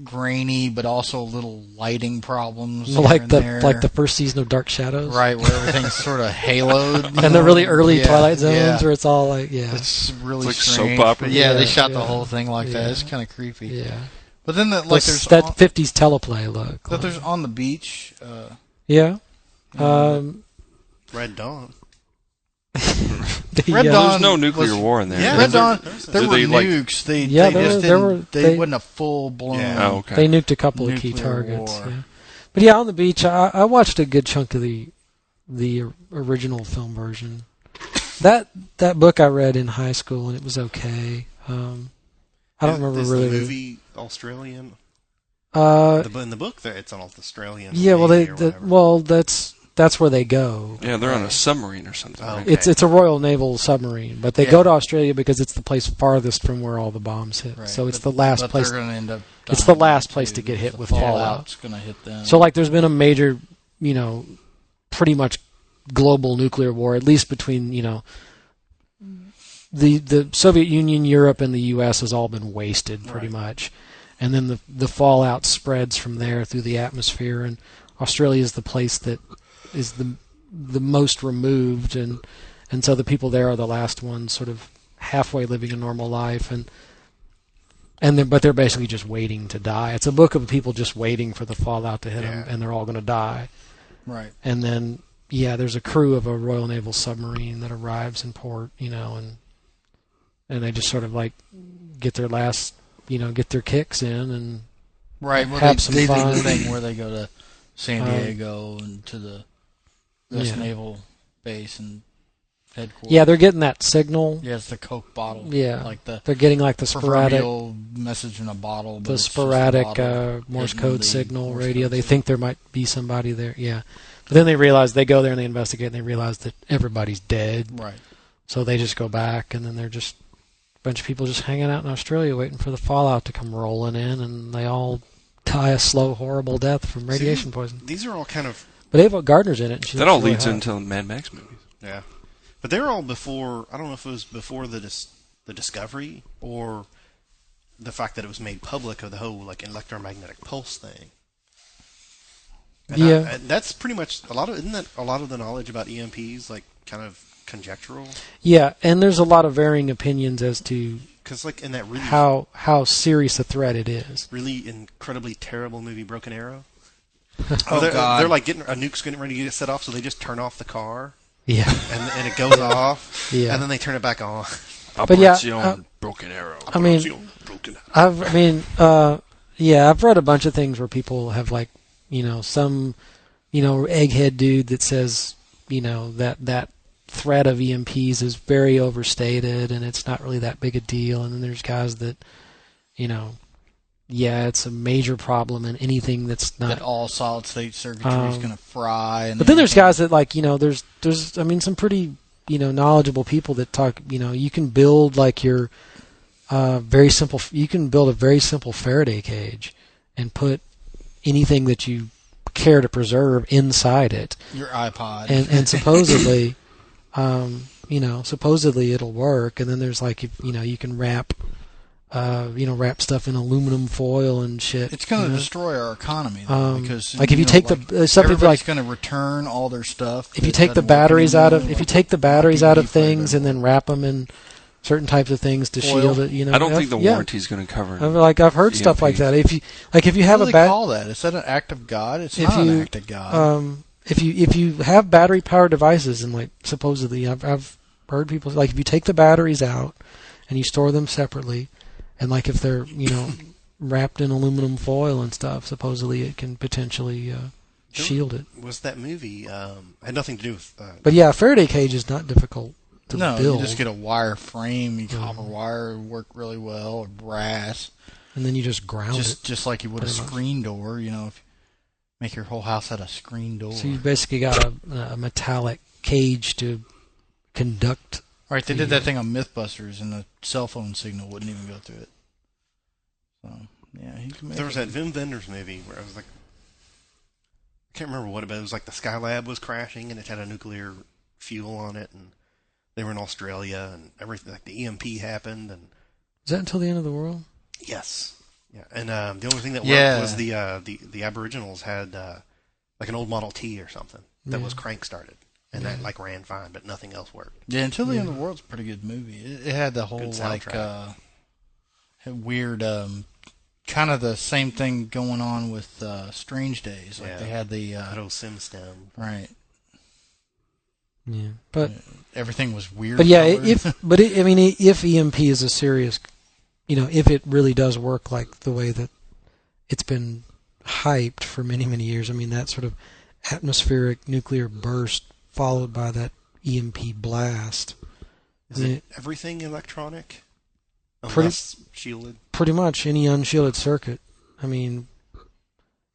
grainy, but also little lighting problems. Like the first season of Dark Shadows, right? Where everything's sort of haloed, and the really early Twilight Zones, where it's all like, it's really it's like strange. soap opera. Yeah, they shot the whole thing like that. It's kind of creepy. Yeah, but then there's that 50s teleplay look. But there's On the Beach. Yeah. Red Dawn. Red Dawn. There's no nuclear war in there. Yeah, Red Dawn. There were they, nukes. They wasn't a full blown. Yeah. Oh, okay. They nuked a couple of key Nuclear targets. war. Yeah. But yeah, On the Beach, I watched a good chunk of the original film version. That book I read in high school, and it was okay. I don't remember is really. The movie Australian. In the book, it's an Australian. Yeah, well, that's where they go. Yeah, they're on a submarine or something. Oh, Right? okay. It's a Royal Naval submarine, but they go to Australia because it's the place farthest from where all the bombs hit. Right. So it's the last place. They're going to end up. It's the dying last place too. to get hit The with fallout. fallout's going to hit them. So there's been a major, pretty much global nuclear war, at least between the Soviet Union, Europe, and the U.S. has all been wasted pretty much, and then the fallout spreads from there through the atmosphere, and Australia is the place that is the most removed, and so the people there are the last ones sort of halfway living a normal life, but they're basically just waiting to die. It's a book of people just waiting for the fallout to hit them, and they're all going to die. Right. And then there's a crew of a Royal Naval submarine that arrives in port, and they just sort of like get their last, get their kicks in and Right. Well, have some they do fun. the thing where they go to San Diego and to the U.S. Naval base and headquarters. Yeah, they're getting that signal. Yeah, it's the Coke bottle. Yeah, like they're getting like the sporadic message in a bottle. But the it's just a sporadic bottle Morse hitting code the signal Morse radio. code They signal. think there might be somebody there. Yeah, but then they realize they go there and they investigate and they realize that everybody's dead. Right. So they just go back and then they're just a bunch of people just hanging out in Australia waiting for the fallout to come rolling in, and they all die a slow, horrible death from radiation poisoning. These are all kind of. But Ava Gardner's in it. And she That looks all really leads hot. into Mad Max movies. Yeah. But they're all before. I don't know if it was before the discovery or the fact that it was made public of the whole electromagnetic pulse thing. And Yeah. that's pretty much isn't that a lot of the knowledge about EMPs, like, kind of conjectural? Yeah, and there's a lot of varying opinions as to Because, like, in that really how serious a threat it is. really incredibly terrible movie Broken Arrow, God. they're like a nuke's getting ready to get set off, so they just turn off the car, Yeah. and it goes off, Yeah. and then they turn it back on. But yeah, Broken Arrow. I mean, I've read a bunch of things where people have, like, some, egghead dude that says, that threat of EMPs is very overstated and it's not really that big a deal. And then there's guys that, it's a major problem, and anything that's not That all solid state circuitry is going to fry. And but then there's guys that, like, there's some pretty knowledgeable people that talk. You can build like your very simple. You can build a very simple Faraday cage and put anything that you care to preserve inside it. your iPod. And supposedly, supposedly it'll work. And then there's, like, you can wrap stuff in aluminum foil and shit. It's going to destroy our economy, though, because like, if you take everybody's going to return all their stuff. If you take the batteries out of things and then wrap them in certain types of things to shield it, I don't think the warranty's going to cover it. I've heard stuff like that. If you have what do they call that? Is that an act of God? It's not an act of God. If you have battery powered devices, and, like, supposedly I've heard people, like, if you take the batteries out and you store them separately, and, like, if they're wrapped in aluminum foil and stuff, supposedly it can potentially shield it. Was that movie had nothing to do with? But yeah, a Faraday cage is not difficult to build. You just get a wire frame. You copper wire work really well, or brass, and then you just ground it, just like you would a screen door. If you make your whole house out of screen door. So you basically got a metallic cage to conduct. Right, they did that thing on MythBusters, and the cell phone signal wouldn't even go through it. So yeah, he can make there was that Wim Wenders movie where I was like, I can't remember what it was. It was like the Skylab was crashing, and it had a nuclear fuel on it, and they were in Australia, and everything. Like, the EMP happened, and is that Until the End of the World? Yes. Yeah, and the only thing that worked was the Aboriginals had like an old Model T or something that was crank started. And that, like, ran fine, but nothing else worked. Yeah, Until the End of the World's a pretty good movie. It had the whole, like, weird, kind of the same thing going on with Strange Days. Like, they had the sim stem. Right. Yeah, but everything was weird. But yeah, if EMP is a serious, if it really does work like the way that it's been hyped for many, many years, that sort of atmospheric nuclear burst followed by that EMP blast. Is it everything electronic? Unless shielded? Pretty much any unshielded circuit. And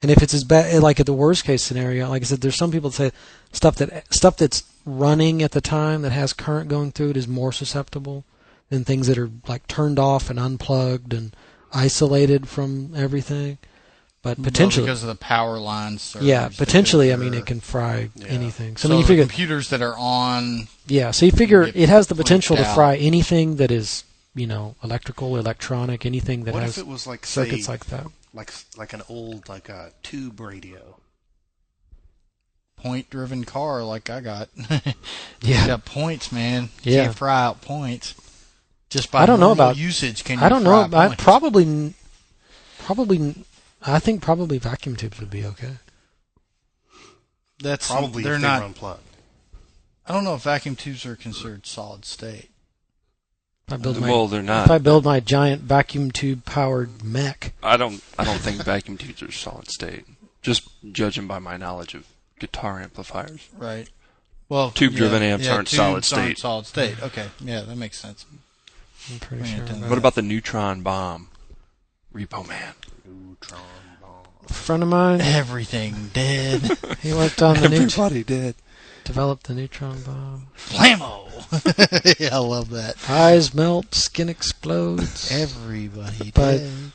if it's as bad, like, at the worst case scenario, like I said, there's some people that say stuff that's running at the time that has current going through it is more susceptible than things that are, like, turned off and unplugged and isolated from everything. But potentially, because of the power lines. Potentially, it can fry anything. So you figure computers that are on. Yeah, so you figure it has the potential to fry anything that is, electrical, electronic, anything that has. What if it was, like, circuits like that? Like an old, like, a tube radio. Point-driven car, like I got. Yeah, you got points, man. You Yeah, can't fry out points. Just by I don't know about usage. Can you? I don't know. Points? I think probably vacuum tubes would be okay. That's probably they're if not they were unplugged. I don't know if vacuum tubes are considered solid state. They're not. If I build my giant vacuum tube powered mech, I don't think vacuum tubes are solid state. Just judging by my knowledge of guitar amplifiers. Right. Well, tube-driven amps aren't solid state. Aren't solid state. Okay. Yeah, that makes sense. I'm pretty sure. What about the neutron bomb? Repo Man. Neutron bomb. A friend of mine, everything dead. He worked on the Everybody dead. Developed the neutron bomb. Flammo! Yeah, I love that. Eyes melt, skin explodes. Everybody But dead.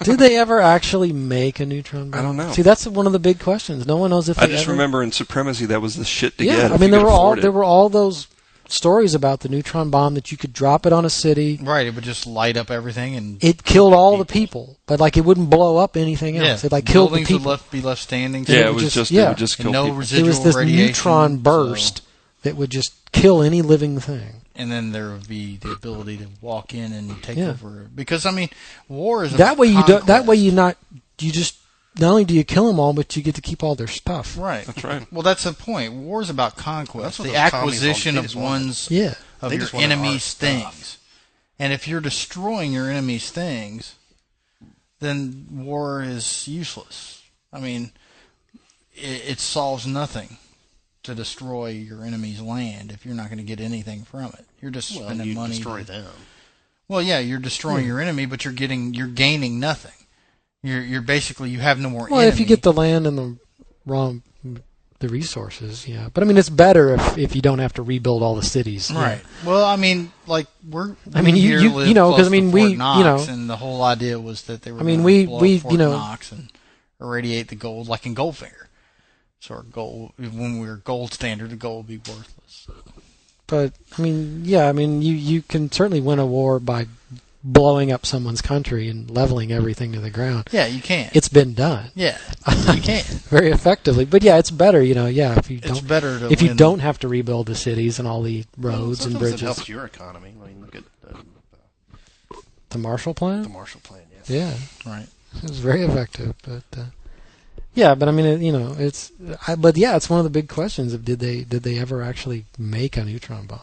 did they ever actually make a neutron bomb? I don't know. See, that's one of the big questions. No one knows if I they just ever... remember in Supremacy that was the shit to Yeah, get. I mean, there were all those stories about the neutron bomb that you could drop it on a city. Right, it would just light up everything and it killed all the people, but like it wouldn't blow up anything else. Yeah, it like killed the buildings people. would be left standing. Yeah, it would just kill And no people. It residual was this radiation, neutron burst that would just kill any living thing. and then there would be the ability to walk in and take over. Because I mean, war is That way you conquest. don't. That way you just not only do you kill them all, but you get to keep all their stuff. Right. That's right. Well, that's the point. War is about conquest, That's what the those commies acquisition want. They of just want one's Yeah. of They your just wanted our enemy's stuff. things. And if you're destroying your enemy's things, then war is useless. I mean, it solves nothing to destroy your enemy's land if you're not going to get anything from it. You're just spending you money. destroy them. Well, yeah, you're destroying your enemy, but you're gaining nothing. You're basically you have no more. Well, enemy. if you get the land and the resources, yeah. But I mean, it's better if you don't have to rebuild all the cities. Right. Well, I mean, like I mean, you know, because I mean, we, you know, and the whole idea was that they were. I mean, gonna blow we, up Fort you know, Knox and irradiate the gold, like in Goldfinger. So our gold, when we were gold standard, the gold would be worthless. But I mean, yeah, I mean, you can certainly win a war by blowing up someone's country and leveling everything to the ground. Yeah, you can. It's been done. Yeah, you can. Very effectively. But yeah, it's better, you know, yeah, if you It's don't better to if you win. don't have to rebuild the cities and all the roads and Sometimes bridges. It helps your economy. I mean, look at The Marshall Plan? the Marshall Plan. Yeah. Yeah. Right. It was very effective, but yeah, but I mean, you know, but yeah, it's one of the big questions of did they ever actually make a neutron bomb?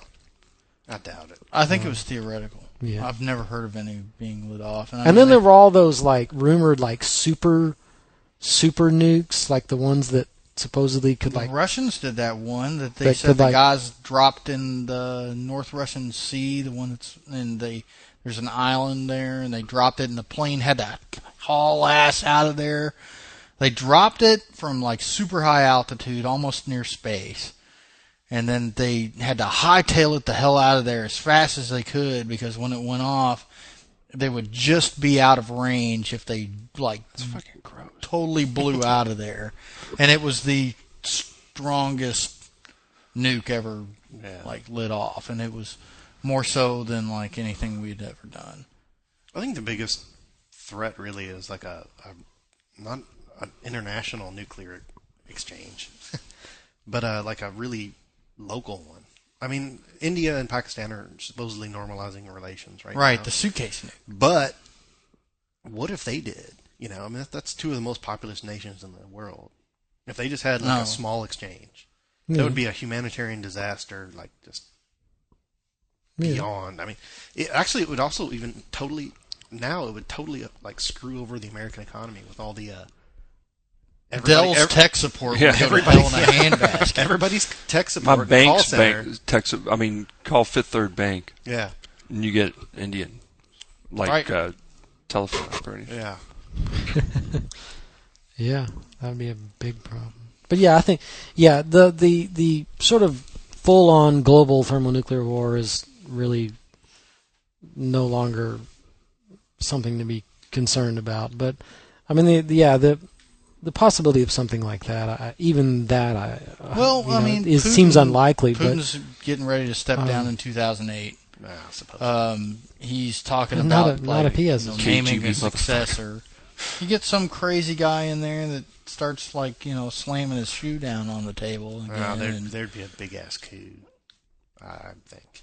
I doubt it. I think it was theoretical. Yeah. I've never heard of any being lit off. And then there were all those like rumored like super nukes, like the ones that supposedly could the like Russians did that one that they that said could, the like- guys dropped in the North Russian Sea, the one that's and there's an island there, and they dropped it, and the plane had to haul ass out of there. They dropped it from like super high altitude, almost near space, and then they had to hightail it the hell out of there as fast as they could because when it went off, they would just be out of range if they like Fucking gross. totally blew out of there, and it was the strongest nuke ever like lit off, and it was more so than like anything we'd ever done. I think the biggest threat really is like not an international nuclear exchange, but like a really local one. I mean, India and Pakistan are supposedly normalizing relations right Right, now. the suitcase nuke. But what if they did? You know, I mean, that's two of the most populous nations in the world. If they just had like No. a small exchange, Yeah. that would be a humanitarian disaster, like just beyond. I mean, it would also even totally like screw over the American economy with all the Dell's tech support Yeah. would go to everybody- hell in a handbasket. everybody's tech support. My call bank's center. call Fifth Third Bank, Yeah, and you get Indian, like Right. telephone operator. yeah. Yeah, that would be a big problem. But yeah, I think the sort of full on global thermonuclear war is really no longer something to be concerned about. But I mean, the possibility of something like that, Well, I mean, it Putin- seems unlikely. Putin's getting ready to step down in 2008. I suppose. He's talking Not about not if he has a naming KGB a successor. You get some crazy guy in there that starts like slamming his shoe down on the table again, and, There'd be a big ass coup. I think.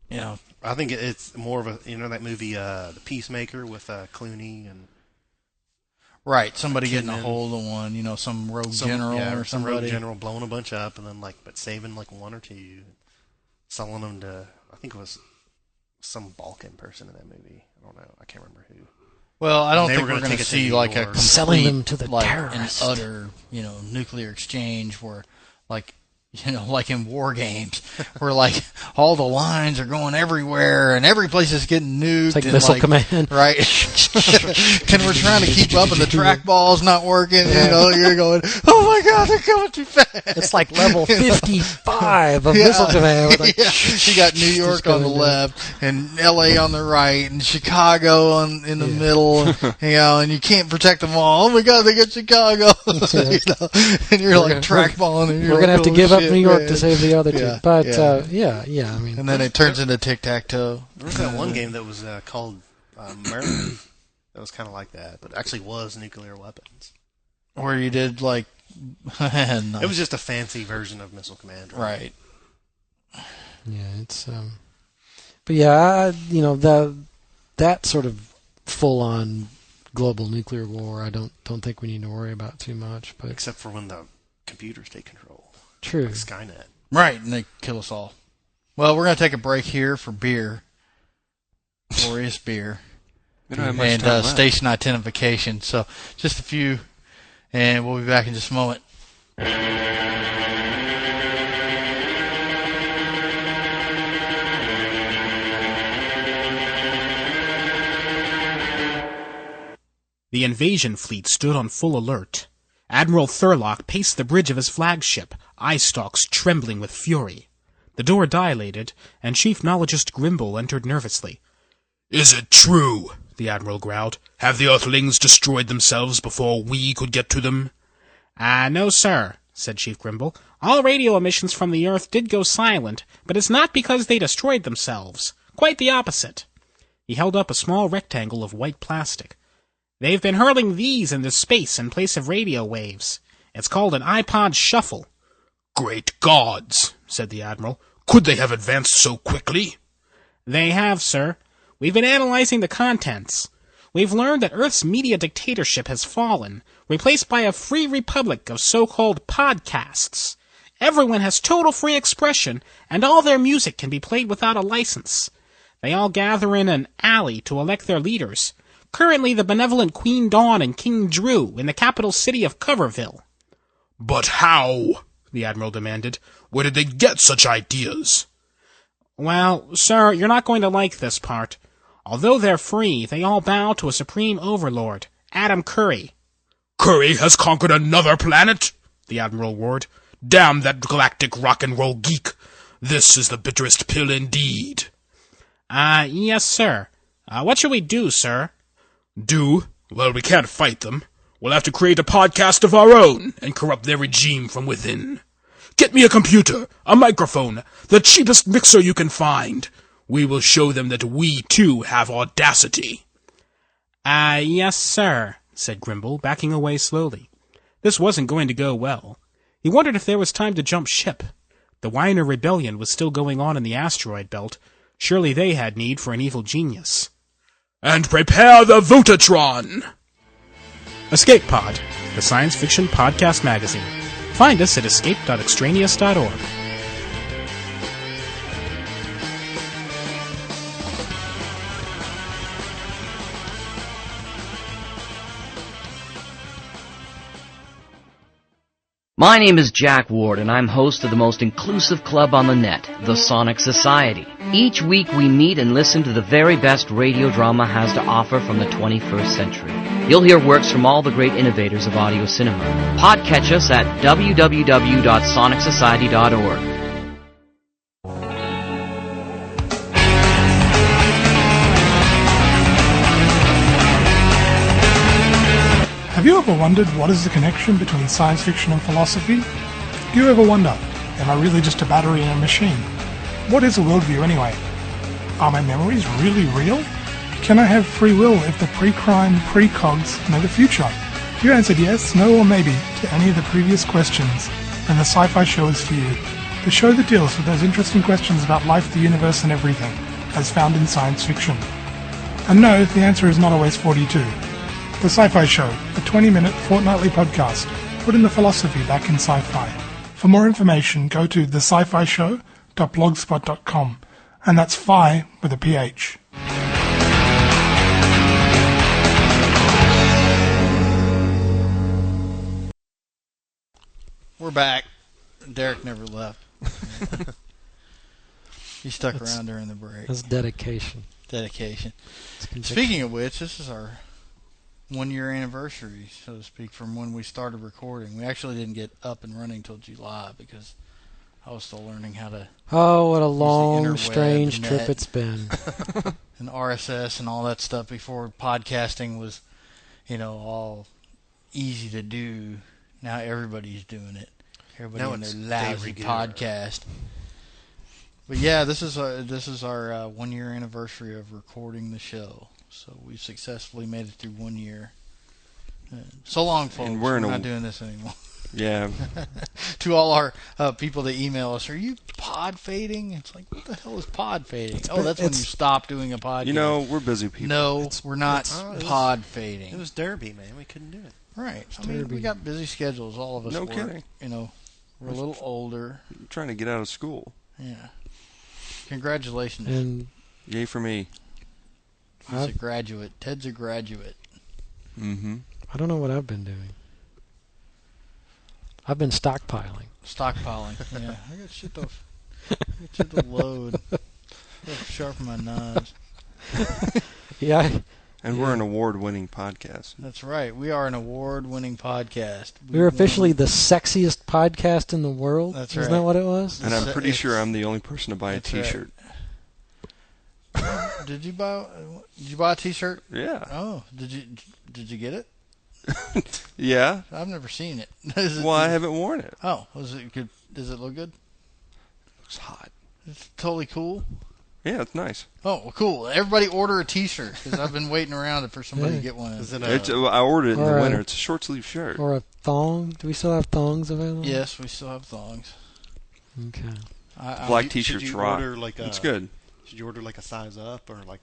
you know, I think it's more of a that movie The Peacemaker with Clooney and right? Somebody getting a Kidman. hold of one, some rogue some general or some rogue somebody. general blowing a bunch up and then but saving like one or two, selling them to I think it was some Balkan person in that movie. I don't know. I can't remember who. Well, I don't They think were we're gonna going to take it to see New like a York. complete, Selling them to the like terrorists. an utter, nuclear exchange where, like, like in war games, where like all the lines are going everywhere and every place is getting nuked. It's like and, Missile Command. right? And we're trying to keep up, and the trackball's not working. You're going, oh my god, they're coming too fast. It's like level 55 of Missile Command. With like, Yeah. You got New York on the going down. left, and L.A. on the right, and Chicago in the middle, and you can't protect them all. Oh my God, they got Chicago, and you're like trackballing, and you're We're gonna have like, to oh, give up New York to save the other two. Yeah, But yeah. I mean, And then it turns into tic-tac-toe. There was that one game that was called Maryland that was kind of like that, but actually was nuclear weapons. Where you did, like... Nice. It was just a fancy version of Missile Command. Right. yeah, it's... But yeah, that sort of full-on global nuclear war, I don't think we need to worry about too much. But Except for when the computers take control. true. Like Skynet. Right, and they kill us all. Well, we're going to take a break here for beer. Glorious beer. We don't have much And time left. station identification. So, just a few, and we'll be back in just a moment. The invasion fleet stood on full alert. Admiral Thurlock paced the bridge of his flagship, eye stalks trembling with fury. The door dilated, and Chief Nologist Grimble entered nervously. "Is it true?" the Admiral growled. "Have the Earthlings destroyed themselves before we could get to them?" No, sir," said Chief Grimble. "All radio emissions from the Earth did go silent, but it's not because they destroyed themselves. Quite the opposite." He held up a small rectangle of white plastic. "They've been hurling these into space in place of radio waves. It's called an iPod shuffle." "Great gods," said the Admiral. "Could they have advanced so quickly?" "They have, sir. We've been analyzing the contents. We've learned that Earth's media dictatorship has fallen, replaced by a free republic of so-called podcasts. Everyone has total free expression, and all their music can be played without a license. They all gather in an alley to elect their leaders. Currently the benevolent Queen Dawn and King Drew in the capital city of Coverville." "But how?" the Admiral demanded. "Where did they get such ideas?" "Well, sir, you're not going to like this part. Although they're free, they all bow to a supreme overlord, Adam Curry." "Curry has conquered another planet?" the Admiral roared. "Damn that galactic rock and roll geek. This is the bitterest pill indeed." Yes, sir. What shall we do, sir?" "Do? Well, we can't fight them. We'll have to create a podcast of our own and corrupt their regime from within. Get me a computer, a microphone, the cheapest mixer you can find. We will show them that we, too, have audacity." Yes, sir," said Grimble, backing away slowly. This wasn't going to go well. He wondered if there was time to jump ship. The Weiner Rebellion was still going on in the asteroid belt. Surely they had need for an evil genius. "And prepare the Votatron!" Escape Pod, the science fiction podcast magazine. Find us at escape.extraneous.org. My name is Jack Ward, and I'm host of the most inclusive club on the net, the Sonic Society. Each week we meet and listen to the very best radio drama has to offer from the 21st century. You'll hear works from all the great innovators of audio cinema. Podcatch us at www.sonicsociety.org. Have you ever wondered what is the connection between science fiction and philosophy? Do you ever wonder, am I really just a battery in a machine? What is a worldview anyway? Are my memories really real? Can I have free will if the pre-crime, pre-cogs know the future? If you answered yes, no, or maybe to any of the previous questions, then the Sci-Fi Show is for you. The show that deals with those interesting questions about life, the universe, and everything, as found in science fiction. And no, the answer is not always 42. The Sci-Fi Show, a 20-minute fortnightly podcast, putting the philosophy back in sci-fi. For more information, go to thescifishow.blogspot.com, and that's phi with a PH. We're back. Derek never left. He stuck around during the break. That's dedication. Dedication. Speaking of which, this is our 1-year anniversary, so to speak, from when we started recording. We actually didn't get up and running till July because I was still learning how to. Oh, what a long, interweb, strange net, trip it's been. And RSS and all that stuff before podcasting was, all easy to do. Now everybody's doing it. Everybody Now in their it's lousy de rigueur. podcast. But yeah, this is our 1 year anniversary of recording the show. So we've successfully made it through 1 year. So long, folks. And we're not doing this anymore. Yeah. To all our people that email us, are you pod fading? It's like, what the hell is pod fading? Oh, that's when you stop doing a podcast. You know, we're busy people. No, we're not pod fading. It was Derby, man. We couldn't do it. Right. I mean, we got busy schedules. All of us. No work. kidding. You know, we're a little older. I'm trying to get out of school. Yeah. Congratulations. And Yay for me. He's a graduate. Ted's a graduate. Mm-hmm. I don't know what I've been doing. I've been stockpiling. Yeah. I got shit to load. I got to sharpen my knives. Yeah. And we're an award-winning podcast. That's right. We are an award-winning podcast. We're officially the sexiest podcast in the world. That's Isn't right. that what it was? And I'm pretty sure I'm the only person to buy a That's T-shirt. Right. Did you buy a T-shirt? Yeah. Oh, did you get it? Yeah. I've never seen it. Well, I haven't worn it. Oh, was it good? Does it look good? Looks hot. It's totally cool. Yeah, it's nice. Oh, well, cool. Everybody order a T-shirt because I've been waiting around for somebody to get one. I ordered it in the winter. It's a short-sleeve shirt. Or a thong. Do we still have thongs available? Yes, we still have thongs. Okay. Black T-shirts should you rock. order like it's good. Should you order like a size up or like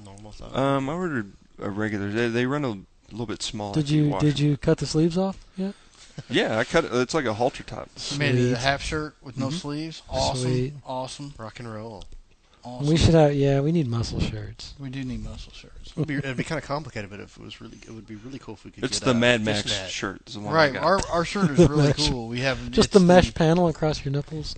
normal size? I ordered a regular. They run a little bit smaller. Did you cut the sleeves off yet? Yeah, I cut it. It's like a halter top. You made it a half shirt with no sleeves. Awesome. Sweet. Awesome. Rock and roll. Awesome. We should have. Yeah, we need muscle shirts. We do need muscle shirts. It'd be kind of complicated, but if it was really, it would be really cool if we could. It's get the Mad Max fishnet. shirt. It's the one Right. I got. Our shirt is really cool. We have just the mesh panel across your nipples,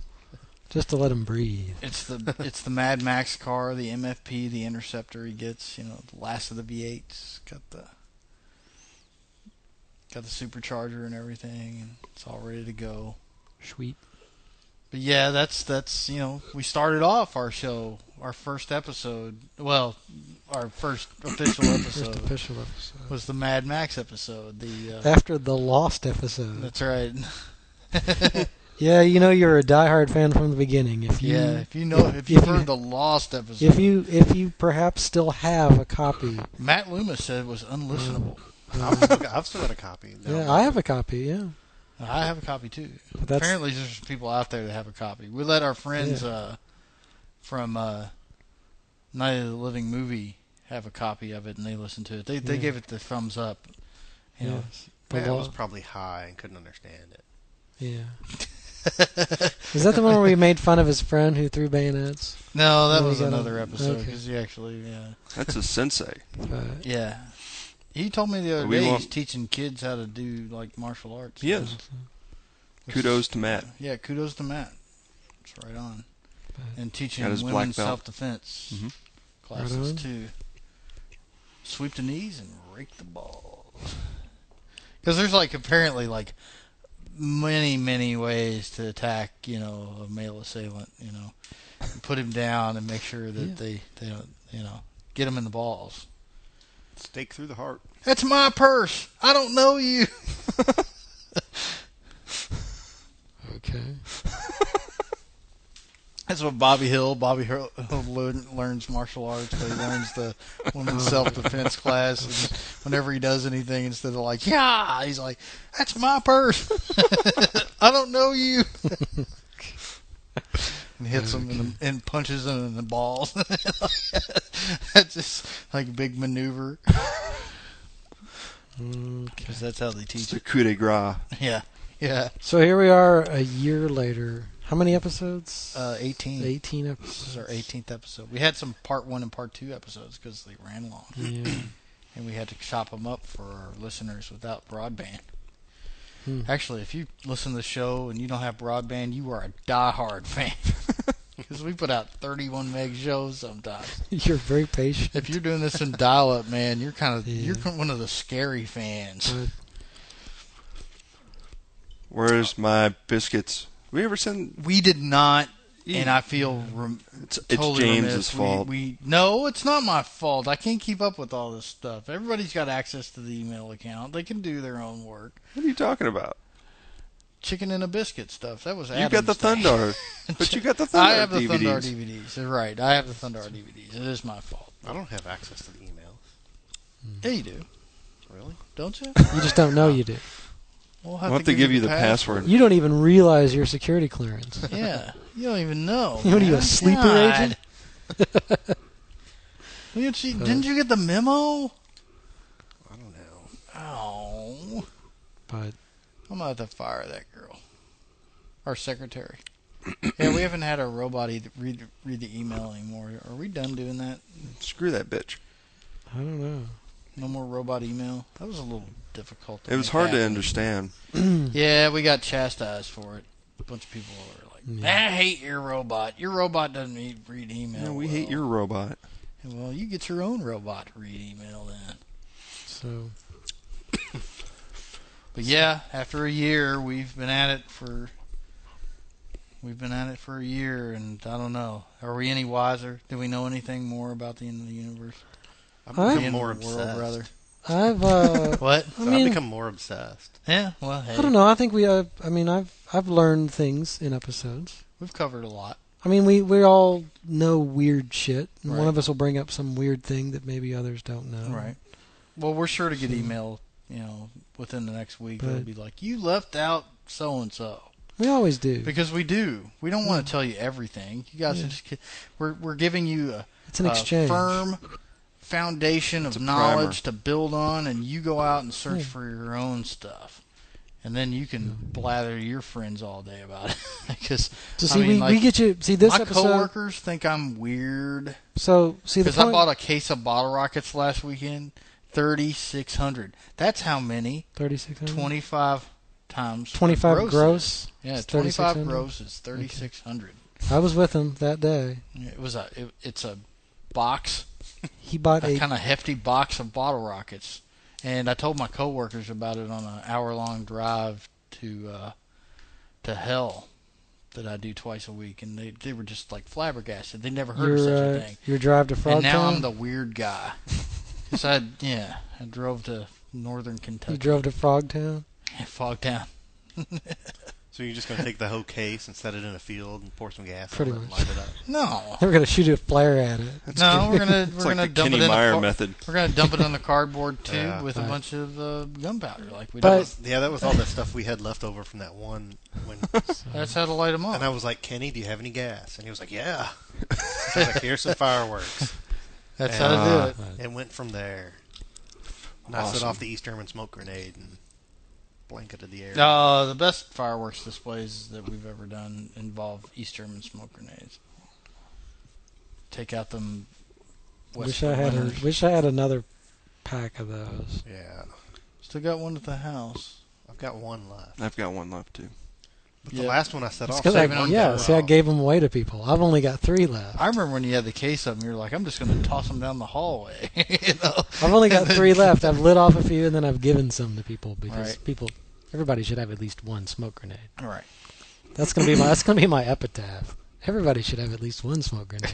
just to let him breathe. It's the Mad Max car, the MFP, the Interceptor he gets. You know, the last of the V8s. Got the supercharger and everything, and it's all ready to go. Sweet. But yeah, that's we started off our show, our first episode. Well, our first official episode. Was the Mad Max episode. After the Lost episode. That's right. Yeah, you're a diehard fan from the beginning. If you've heard the Lost episode. If you perhaps still have a copy. Matt Loomis said it was unlistenable. I've still got a copy. Yeah, I have a copy. Yeah, I have a copy too. Apparently, there's people out there that have a copy. We let our friends from Night of the Living Movie have a copy of it, and they listened to it. They gave it the thumbs up. You know, Matt was probably high and couldn't understand it. Yeah. Is that the one where we made fun of his friend who threw bayonets? No, that was another episode because he actually. That's a sensei. Yeah. He told me the other day he's teaching kids how to do like martial arts. He is. Kudos to Matt. Yeah, kudos to Matt. It's right on. And teaching Got his women black belt. self-defense classes too. Sweep the knees and rake the balls. Because there's apparently many ways to attack a male assailant. Put him down and make sure that they don't get him in the balls. Stake through the heart. That's my purse. I don't know you. Okay. That's what Bobby Hill learns martial arts, but he learns the women's self-defense class. And whenever he does anything, instead of yeah, he's like, that's my purse. I don't know you. And hits him and punches him in the balls. That's just a big maneuver. Because that's how they teach It's the coup de grace. Yeah. Yeah. So here we are a year later. How many episodes? 18. 18 episodes. This is our 18th episode. We had some part 1 and part 2 episodes because they ran long. Yeah. And we had to chop them up for our listeners without broadband. Actually, if you listen to the show and you don't have broadband, you are a diehard fan. Because we put out 31 meg shows sometimes. You're very patient. If you're doing this in dial-up, man, you're you're one of the scary fans. Where's my biscuits? We ever send? We did not, and I feel it's totally James's remiss. fault. No, it's not my fault. I can't keep up with all this stuff. Everybody's got access to the email account. They can do their own work. What are you talking about? chicken and a biscuit stuff. That was You got the Adam's thing. Thundar. But you got the Thundar I have the DVDs. Thundar DVDs. You're right. I have the Thundar DVDs. It is my fault. I don't have access to the emails. Yeah, you do. Really? Don't you? You just don't know you do. We'll We'll have to give you the password. You don't even realize your security clearance. Yeah, you don't even know. What are you, a man. sleeper God. agent? Didn't you get the memo? I don't know. Oh. But I'm going to have to fire that girl. Our secretary. Yeah, we haven't had a robot read the email anymore. Are we done doing that? Screw that bitch. I don't know. No more robot email? That was a little difficult. It was hard to understand. Yeah, we got chastised for it. A bunch of people were like, I hate your robot. Your robot doesn't read email. Yeah, we hate your robot. Well, you get your own robot to read email then. So... But yeah, after a year, we've been at it for a year, and I don't know. Are we any wiser? Do we know anything more about the end of the universe? I've I've- become more obsessed. Rather. I've What? So I mean, I've become more obsessed. Yeah. Well, hey, I don't know. I think I've learned things in episodes. we've covered a lot. I mean, we all know weird shit. And Right. one of us will bring up some weird thing that maybe others don't know. Right. Well, we're sure to get email. Within the next week, it'll be like, you left out so and so. We always do. Because we do. We don't want to tell you everything. You guys are just we're giving you It's an exchange. firm foundation of a knowledge to build on, and you go out and search for your own stuff. And then you can blather to your friends all day about it. Because So see, we get you. See, this my episode. coworkers think I'm weird. So see, the Because I point. bought a case of bottle rockets last weekend, 3,600. That's how many? 3,600. 25 times 25 gross. Yeah, is 25 3,600? gross is 3,600. I was with him that day. It's a box, He bought a a. kind of hefty box of bottle rockets, and I told my coworkers about it on an hour-long drive to hell that I do twice a week, and they were just like flabbergasted. They never heard of such a thing. Your drive to Frogtown. And now I'm the weird guy. Cause I drove to northern Kentucky. You drove to Frogtown. Yeah, Fogtown. So you're just going to take the whole case and set it in a field and pour some gas Pretty on it and much. light it up? No. We're gonna shoot a flare at it. No, we're gonna like dump the it in Kenny Meyer the method. We're gonna dump it on the cardboard tube Yeah. with a Right. bunch of gunpowder, like we But- did. Yeah, that was all that stuff we had left over from that one. When, That's how to light them and up. I was like, Kenny, do you have any gas? And he was like, yeah. I was like, here's some fireworks. That's how to do it. And went from there. And I set off the East German smoke grenade and blanketed the air. The best fireworks displays that we've ever done involve East German smoke grenades. Take out them. Wish I had another pack of those. Yeah. Still got one at the house. I've got one left. I've got one left too. But the Yeah. last one I set off. Because saving them I gave them away to people. I've only got 3 left. I remember when you had the case of them, you were like, I'm just going to toss them down the hallway. I've only got 3 left. I've lit off a few and then I've given some to people because Right. everybody should have at least one smoke grenade. All right. That's gonna be my epitaph. Everybody should have at least one smoke grenade.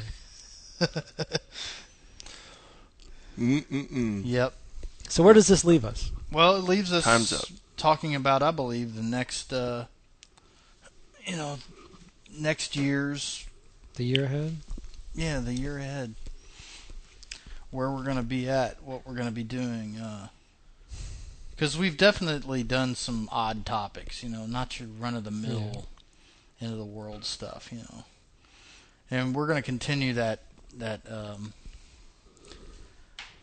Yep. So where does this leave us? Well, it leaves us Time's up. talking about, I believe, the next, next year's, The year ahead? the year ahead. Where we're going to be at, what we're going to be doing. Because we've definitely done some odd topics, not your run-of-the-mill, end-of-the-world stuff, And we're going to continue that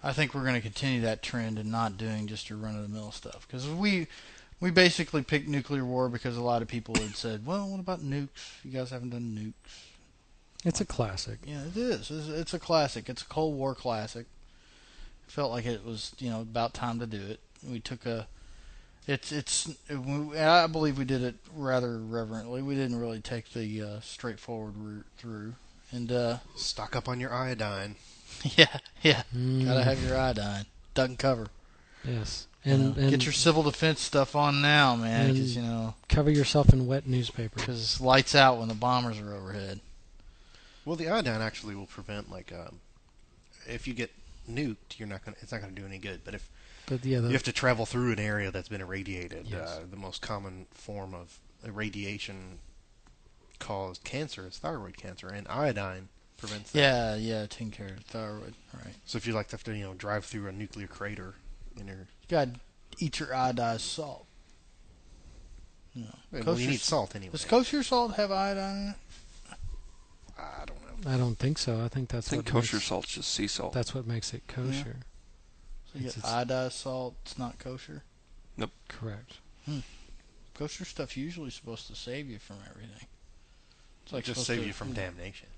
I think we're going to continue that trend and not doing just your run-of-the-mill stuff. Because we basically picked nuclear war because a lot of people had said, well, what about nukes? You guys haven't done nukes. It's a classic. Yeah, it is. It's a classic. It's a Cold War classic. It felt like it was, about time to do it. We took I believe we did it rather reverently. We didn't really take the straightforward route through. And Stock up on your iodine. yeah. Gotta have your iodine. Duck and cover. Yes. And And get your civil defense stuff on now, man, because cover yourself in wet newspaper. because lights out when the bombers are overhead. Well, the iodine actually will prevent if you get nuked, it's not gonna do any good. But if But you have to travel through an area that's been irradiated, Yes. the most common form of radiation caused cancer is thyroid cancer, and iodine prevents that. Yeah, tin carrot, thyroid, right. So if you like to have to, drive through a nuclear crater in your... You gotta eat your iodized salt. Well, you need salt anyway. Does kosher salt have iodine in it? I don't know. I don't think so. I think kosher salt's just sea salt. That's what makes it kosher. So you get iodized salt, it's not kosher? Nope. Correct. Kosher stuff's usually supposed to save you from everything. It's like just save you from damnation.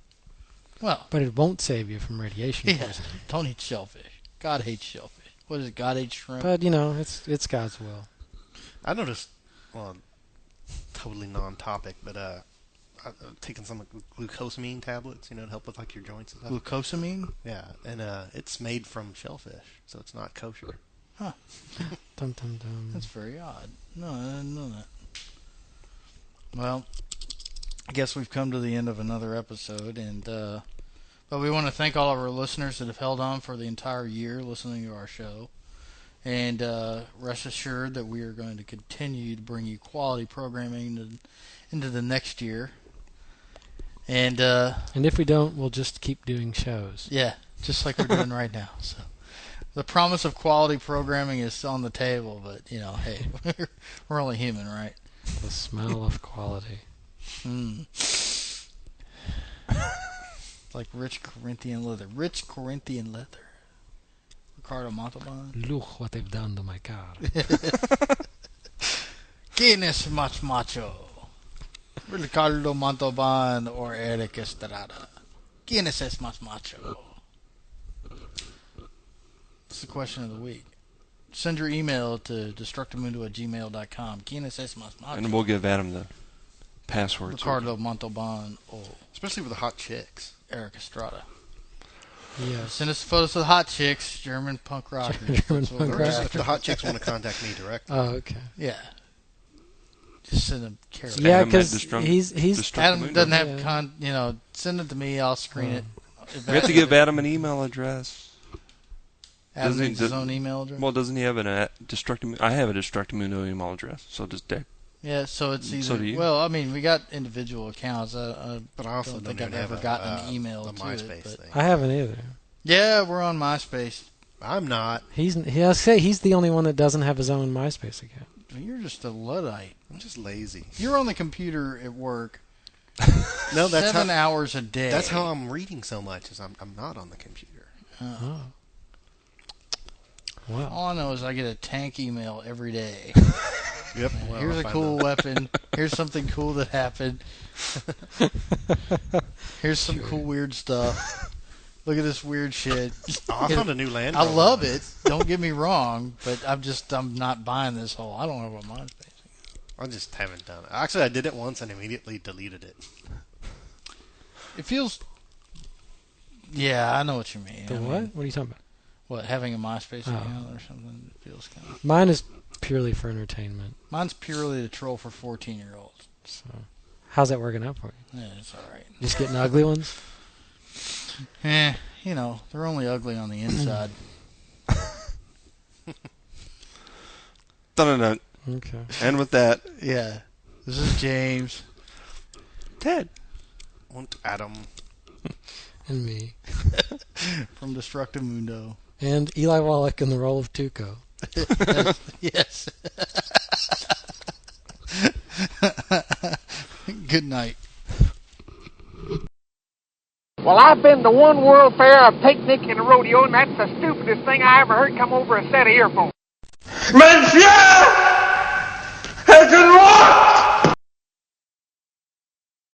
Well, but it won't save you from radiation. Yeah, don't eat shellfish. God hates shellfish. What is it? God hates shrimp. But it's God's will. I noticed, totally non-topic, but I've taken some glucosamine tablets, to help with like your joints and stuff. Glucosamine? Yeah, and it's made from shellfish, so it's not kosher. Huh. Dum dum dum. That's very odd. No, I didn't know that. Well, I guess we've come to the end of another episode, and but we want to thank all of our listeners that have held on for the entire year listening to our show, and rest assured that we are going to continue to bring you quality programming into the next year. And if we don't, we'll just keep doing shows. Yeah, just like we're doing right now. So the promise of quality programming is on the table, but hey, we're only human, right? The smell of quality. Like rich Corinthian leather. Rich Corinthian leather. Ricardo Montalban. Look what they've done to my car. ¿Quién es más macho? Ricardo Montalban or Eric Estrada? ¿Quién es más macho? It's the question of the week. Send your email to destructomundo@gmail.com. ¿Quién es más macho? And we'll give Adam the password. Ricardo Montalban or... Especially with the hot chicks. Eric Estrada. Yeah. Send us photos of hot chicks, German punk rockers. German punk rockers. If the hot chicks want to contact me directly. Oh, okay. Yeah. Just send them carrots. Yeah, because he's Adam doesn't have send it to me. I'll screen it. We have to give Adam an email address. Adam needs his own email address. Well, doesn't he have a Destructomundo? I have a Destructomundo email address, so just Dick. Yeah, so it's either. So do you. Well, I mean, we got individual accounts. But I also don't think I've ever gotten an email the to MySpace it. thing. I haven't either. Yeah, we're on MySpace. I'm not. He's the only one that doesn't have his own MySpace account. You're just a Luddite. I'm just lazy. You're on the computer at work. No, that's 7 hours a day. That's how I'm reading so much. Is I'm not on the computer. Oh. Wow. All I know is I get a tank email every day. Yep. Well, here's a cool weapon. Here's something cool that happened. Here's some cool weird stuff. Look at this weird shit. Oh, I found a new land. I love it. Don't get me wrong, but I'm not buying this whole. I don't know what MySpace is. I just haven't done it. Actually, I did it once and immediately deleted it. It feels. Yeah, I know what you mean. The what? What are you talking about? What, having a MySpace account or something? It feels kind of. Mine is purely for entertainment. Mine's purely to troll for 14-year-olds. So, how's that working out for you? Yeah, it's all right. Just getting ugly ones? They're only ugly on the inside. Dun-dun-dun. Okay. And with that, yeah, this is James. Ted. And Adam. And me. From Destructomundo. And Eli Wallach in the role of Tuco. Yes. Good night. Well, I've been to one World Fair, a picnic, and a rodeo, and that's the stupidest thing I ever heard come over a set of earphones. Monsieur! It's